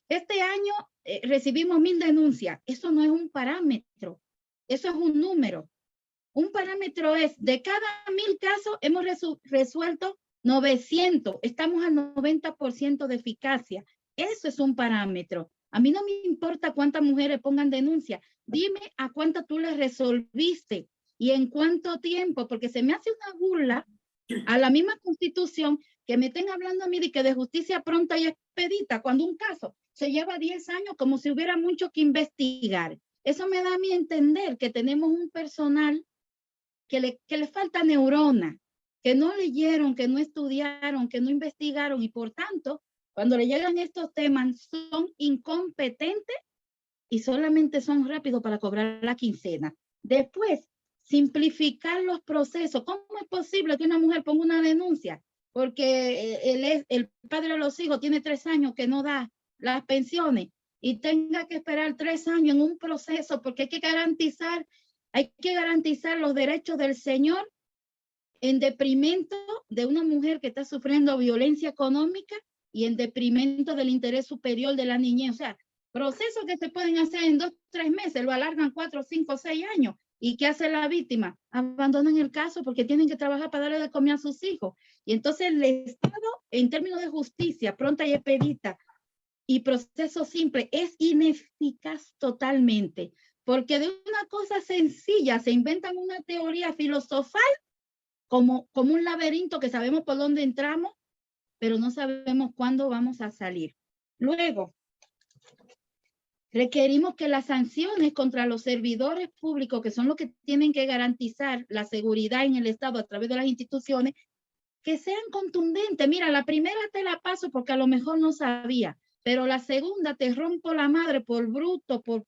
este año recibimos 1000 denuncias. Eso no es un parámetro, eso es un número. Un parámetro es, de cada 1000 casos hemos resuelto 900, estamos al 90% de eficacia. Eso es un parámetro. A mí no me importa cuántas mujeres pongan denuncia, dime a cuántas tú les resolviste y en cuánto tiempo, porque se me hace una burla a la misma Constitución que me estén hablando a mí de que de justicia pronta y expedita, cuando un caso se lleva 10 años como si hubiera mucho que investigar. Eso me da a mí entender que tenemos un personal que le falta neurona, que no leyeron, que no estudiaron, que no investigaron y por tanto, cuando le llegan estos temas son incompetentes y solamente son rápidos para cobrar la quincena. Después, simplificar los procesos. ¿Cómo es posible que una mujer ponga una denuncia? Porque el padre de los hijos tiene 3 años que no da las pensiones y tenga que esperar 3 años en un proceso porque hay que garantizar los derechos del señor en detrimento de una mujer que está sufriendo violencia económica y en detrimento del interés superior de la niñez. O sea, procesos que se pueden hacer en 2 o 3 meses, lo alargan 4, 5, 6 años. ¿Y qué hace la víctima? Abandonan el caso porque tienen que trabajar para darle de comer a sus hijos. Y entonces el Estado, en términos de justicia, pronta y expedita, y proceso simple, es ineficaz totalmente. Porque de una cosa sencilla se inventan una teoría filosofal como un laberinto que sabemos por dónde entramos, pero no sabemos cuándo vamos a salir. Luego, requerimos que las sanciones contra los servidores públicos, que son los que tienen que garantizar la seguridad en el Estado a través de las instituciones, que sean contundentes. Mira, la primera te la paso porque a lo mejor no sabía, pero la segunda te rompo la madre por bruto, por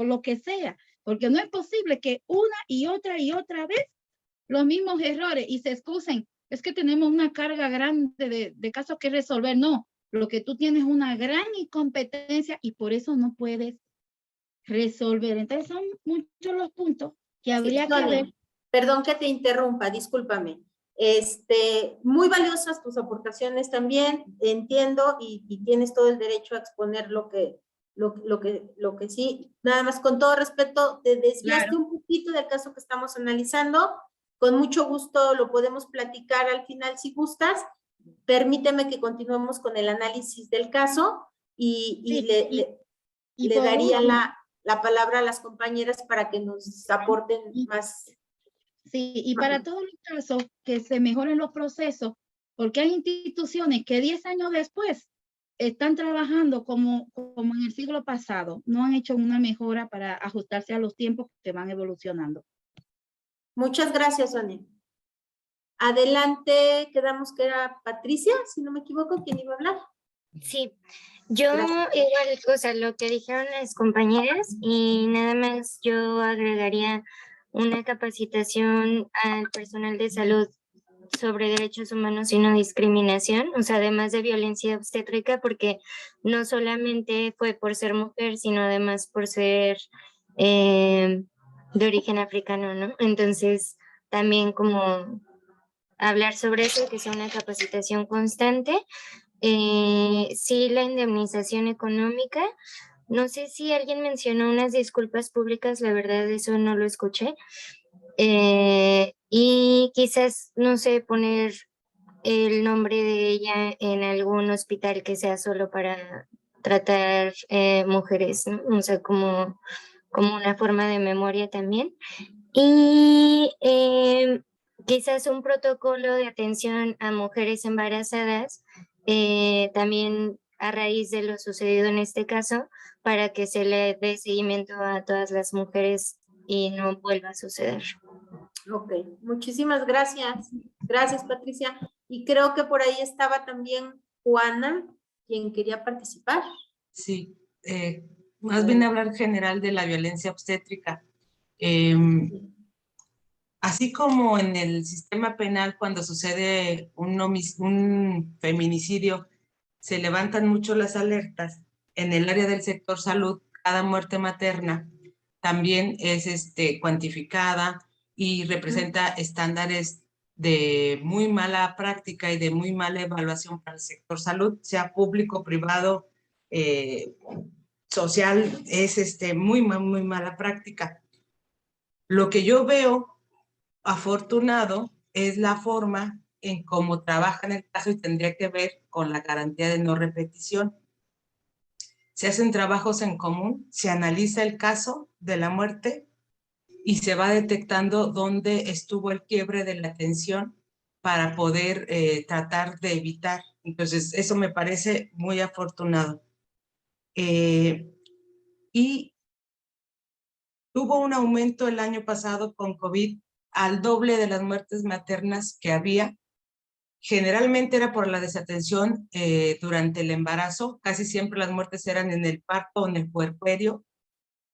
lo que sea, porque no es posible que una y otra vez los mismos errores y se excusen. Es que tenemos una carga grande de casos que resolver. No, lo que tú tienes es una gran incompetencia y por eso no puedes resolver. Entonces son muchos los puntos que habría que ver. Perdón que te interrumpa, discúlpame. Muy valiosas tus aportaciones también, entiendo y tienes todo el derecho a exponer lo que sí. Nada más con todo respeto, te desviaste un poquito del caso que estamos analizando. Con mucho gusto lo podemos platicar al final si gustas. Permíteme que continuemos con el análisis del caso y le daría la palabra a las compañeras para que nos aporten más. Sí, y para todos los casos que se mejoren los procesos, porque hay instituciones que 10 años después están trabajando como en el siglo pasado, no han hecho una mejora para ajustarse a los tiempos que van evolucionando. Muchas gracias, Sonia. Adelante, quedamos que era Patricia, si no me equivoco, ¿quién iba a hablar? Sí, yo igual, o sea, lo que dijeron las compañeras y nada más yo agregaría una capacitación al personal de salud sobre derechos humanos y no discriminación, o sea, además de violencia obstétrica, porque no solamente fue por ser mujer, sino además por ser de origen africano, ¿no? Entonces, también como hablar sobre eso, que sea una capacitación constante. Sí, la indemnización económica. No sé si alguien mencionó unas disculpas públicas, la verdad eso no lo escuché. Y quizás, no sé, poner el nombre de ella en algún hospital que sea solo para tratar mujeres, ¿no? O sea, como una forma de memoria también. Y quizás un protocolo de atención a mujeres embarazadas, también a raíz de lo sucedido en este caso, para que se le dé seguimiento a todas las mujeres y no vuelva a suceder. Ok, muchísimas gracias. Gracias, Patricia. Y creo que por ahí estaba también Juana, quien quería participar. Sí, más bien hablar en general de la violencia obstétrica. Así como en el sistema penal, cuando sucede un feminicidio, se levantan mucho las alertas. En el área del sector salud, cada muerte materna también es cuantificada y representa estándares de muy mala práctica y de muy mala evaluación para el sector salud, sea público, privado, social, es muy mala práctica. Lo que yo veo afortunado es la forma en cómo trabaja en el caso y tendría que ver con la garantía de no repetición. Se hacen trabajos en común, se analiza el caso de la muerte y se va detectando dónde estuvo el quiebre de la atención para poder tratar de evitar. Entonces, eso me parece muy afortunado. Y hubo un aumento el año pasado con COVID al doble de las muertes maternas que había. Generalmente era por la desatención durante el embarazo, casi siempre las muertes eran en el parto o en el puerperio,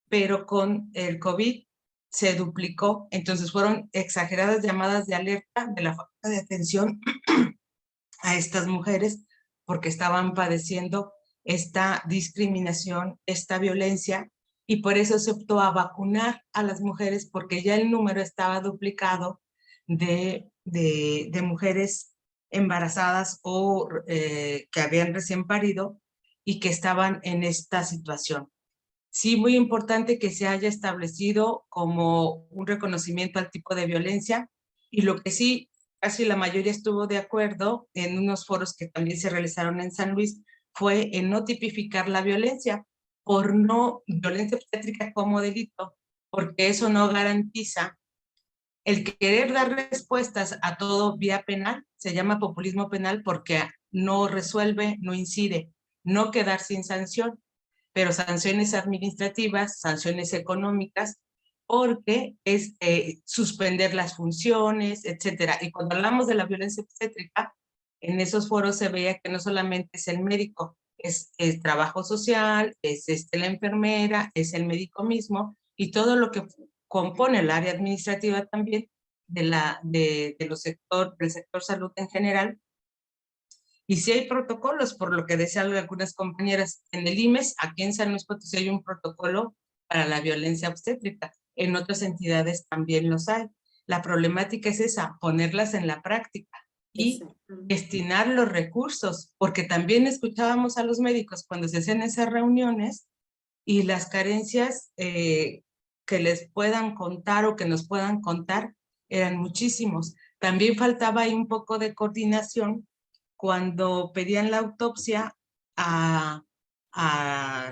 pero con el COVID se duplicó, entonces fueron exageradas llamadas de alerta de la falta de atención a estas mujeres porque estaban padeciendo esta discriminación, esta violencia, y por eso se optó a vacunar a las mujeres porque ya el número estaba duplicado de mujeres embarazadas o que habían recién parido y que estaban en esta situación. Sí, muy importante que se haya establecido como un reconocimiento al tipo de violencia, y lo que sí, casi la mayoría estuvo de acuerdo en unos foros que también se realizaron en San Luis, fue en no tipificar la violencia por no violencia obstétrica como delito, porque eso no garantiza. El querer dar respuestas a todo vía penal se llama populismo penal porque no resuelve, no incide, no quedar sin sanción. pero sanciones administrativas, sanciones económicas, porque es suspender las funciones, etcétera. Y cuando hablamos de la violencia obstétrica, en esos foros se veía que no solamente es el médico, es el trabajo social, es la enfermera, es el médico mismo, y todo lo que compone el área administrativa también del sector salud en general. Y sí hay protocolos, por lo que decían algunas compañeras, en el IMES, aquí en San Luis Potosí hay un protocolo para la violencia obstétrica, en otras entidades también los hay. La problemática es esa, ponerlas en la práctica y destinar los recursos, porque también escuchábamos a los médicos cuando se hacían esas reuniones y las carencias que les puedan contar o que nos puedan contar eran muchísimos. También faltaba ahí un poco de coordinación cuando pedían la autopsia a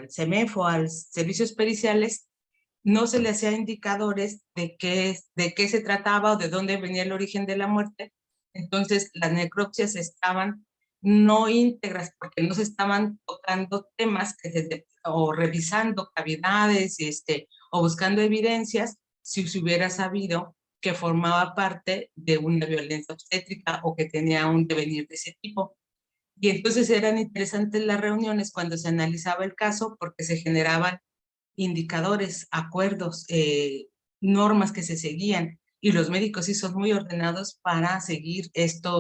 CEMEFO, a servicios periciales, no se le hacía indicadores de qué se trataba o de dónde venía el origen de la muerte. Entonces, las necropsias estaban no íntegras porque no se estaban tocando temas o revisando cavidades o buscando evidencias si se hubiera sabido que formaba parte de una violencia obstétrica o que tenía un devenir de ese tipo. Y entonces eran interesantes las reuniones cuando se analizaba el caso porque se generaban indicadores, acuerdos, normas que se seguían, y los médicos sí son muy ordenados para seguir este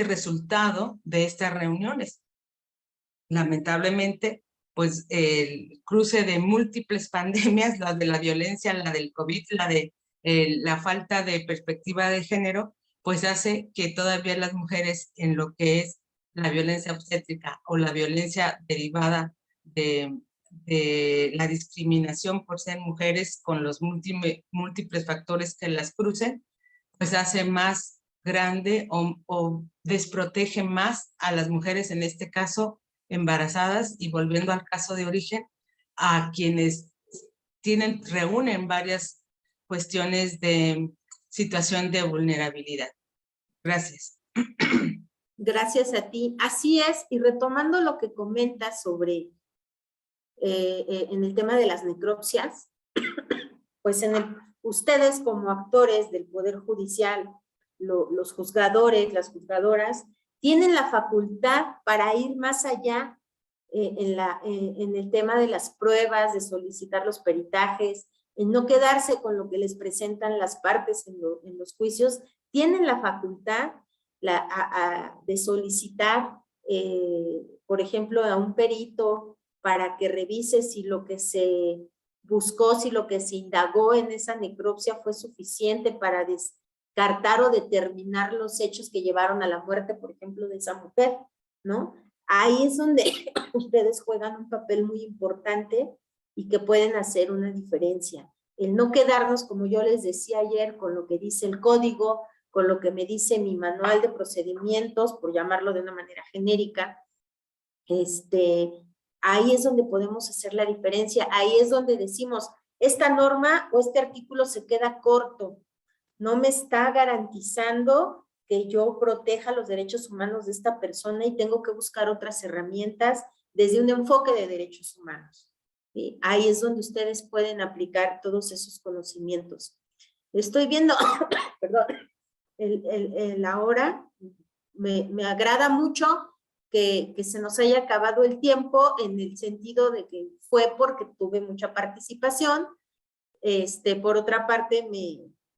resultado de estas reuniones. Lamentablemente, pues el cruce de múltiples pandemias, la de la violencia, la del COVID, la de la falta de perspectiva de género, pues hace que todavía las mujeres en lo que es la violencia obstétrica o la violencia derivada de la discriminación por ser mujeres con los múltiples factores que las crucen, pues hace más grande o desprotege más a las mujeres, en este caso embarazadas, y volviendo al caso de origen, a quienes reúnen varias cuestiones de situación de vulnerabilidad. Gracias. Gracias a ti. Así es, y retomando lo que comentas sobre en el tema de las necropsias, pues ustedes como actores del Poder Judicial, los juzgadores, las juzgadoras, tienen la facultad para ir más allá en el tema de las pruebas, de solicitar los peritajes, en no quedarse con lo que les presentan las partes en los juicios. Tienen la facultad de solicitar, por ejemplo, a un perito para que revise si lo que se buscó, si lo que se indagó en esa necropsia fue suficiente para descartar o determinar los hechos que llevaron a la muerte, por ejemplo, de esa mujer, ¿no? Ahí es donde ustedes juegan un papel muy importante y que pueden hacer una diferencia. El no quedarnos, como yo les decía ayer, con lo que dice el código, con lo que me dice mi manual de procedimientos, por llamarlo de una manera genérica, ahí es donde podemos hacer la diferencia. Ahí es donde decimos, esta norma o este artículo se queda corto, no me está garantizando que yo proteja los derechos humanos de esta persona y tengo que buscar otras herramientas desde un enfoque de derechos humanos. ¿Sí? Ahí es donde ustedes pueden aplicar todos esos conocimientos. Estoy viendo, perdón, la hora, me agrada mucho que se nos haya acabado el tiempo, en el sentido de que fue porque tuve mucha participación. Por otra parte,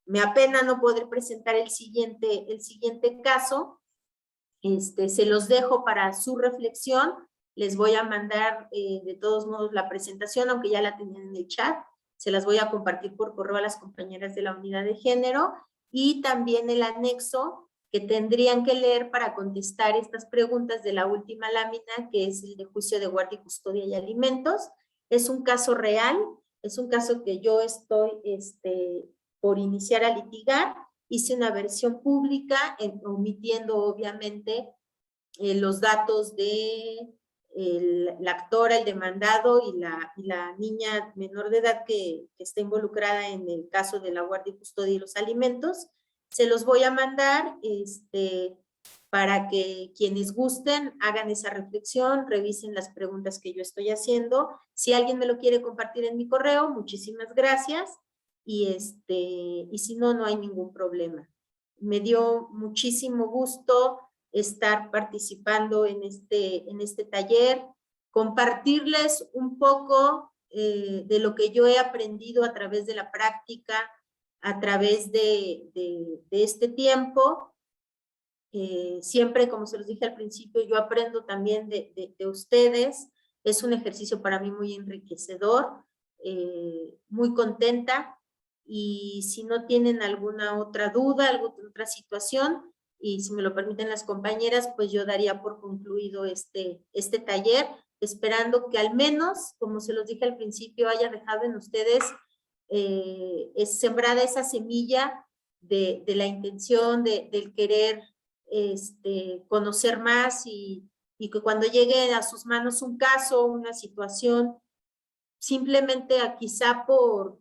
me apena no poder presentar el siguiente caso. Se los dejo para su reflexión. Les voy a mandar de todos modos la presentación, aunque ya la tenían en el chat. Se las voy a compartir por correo a las compañeras de la unidad de género, y también el anexo que tendrían que leer para contestar estas preguntas de la última lámina, que es el de juicio de guardia y custodia y alimentos. Es un caso real, es un caso que yo estoy por iniciar a litigar. Hice una versión pública, omitiendo obviamente los datos de la actora, el demandado y la niña menor de edad que está involucrada en el caso de la guardia y custodia y los alimentos. Se los voy a mandar para que quienes gusten hagan esa reflexión, revisen las preguntas que yo estoy haciendo. Si alguien me lo quiere compartir en mi correo, muchísimas gracias. Y si no, no hay ningún problema. Me dio muchísimo gusto estar participando en este taller, compartirles un poco de lo que yo he aprendido a través de la práctica, a través de este tiempo. Siempre, como se los dije al principio, yo aprendo también de ustedes. Es un ejercicio para mí muy enriquecedor, muy contenta. Y si no tienen alguna otra duda, alguna otra situación, y si me lo permiten las compañeras, pues yo daría por concluido este taller, esperando que al menos, como se los dije al principio, haya dejado en ustedes es sembrada esa semilla de la intención, del querer conocer más y que cuando llegue a sus manos un caso, una situación, simplemente quizá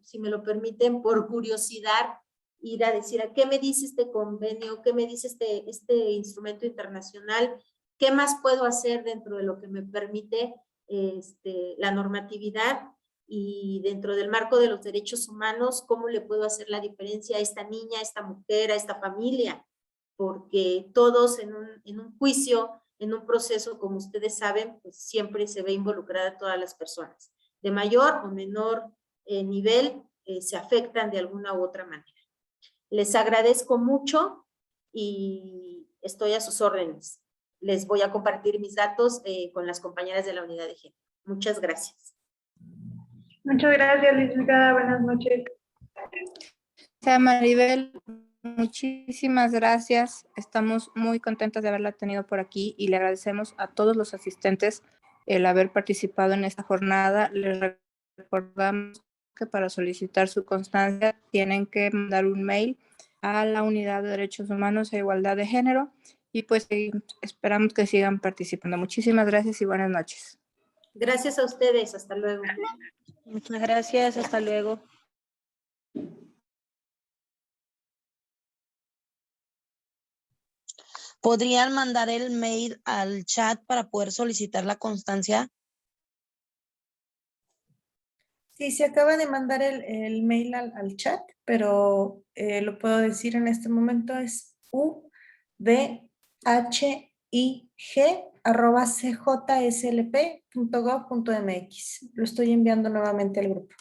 si me lo permiten, por curiosidad, ir a decir, ¿a qué me dice este convenio? ¿Qué me dice este instrumento internacional? ¿Qué más puedo hacer dentro de lo que me permite la normatividad? Y dentro del marco de los derechos humanos, ¿cómo le puedo hacer la diferencia a esta niña, a esta mujer, a esta familia? Porque todos en un juicio, en un proceso, como ustedes saben, pues siempre se ve involucrada a todas las personas. De mayor o menor nivel, se afectan de alguna u otra manera. Les agradezco mucho y estoy a sus órdenes. Les voy a compartir mis datos con las compañeras de la unidad de género. Muchas gracias. Muchas gracias, licenciada. Buenas noches. Maribel, muchísimas gracias. Estamos muy contentas de haberla tenido por aquí y le agradecemos a todos los asistentes el haber participado en esta jornada. Les recordamos que para solicitar su constancia tienen que mandar un mail a la Unidad de Derechos Humanos e Igualdad de Género y pues esperamos que sigan participando. Muchísimas gracias y buenas noches. Gracias a ustedes. Hasta luego. Muchas gracias. Hasta luego. ¿Podrían mandar el mail al chat para poder solicitar la constancia? Sí, se acaba de mandar el mail al chat, pero lo puedo decir en este momento, es udhig@cjslp.gov.mx. Lo estoy enviando nuevamente al grupo.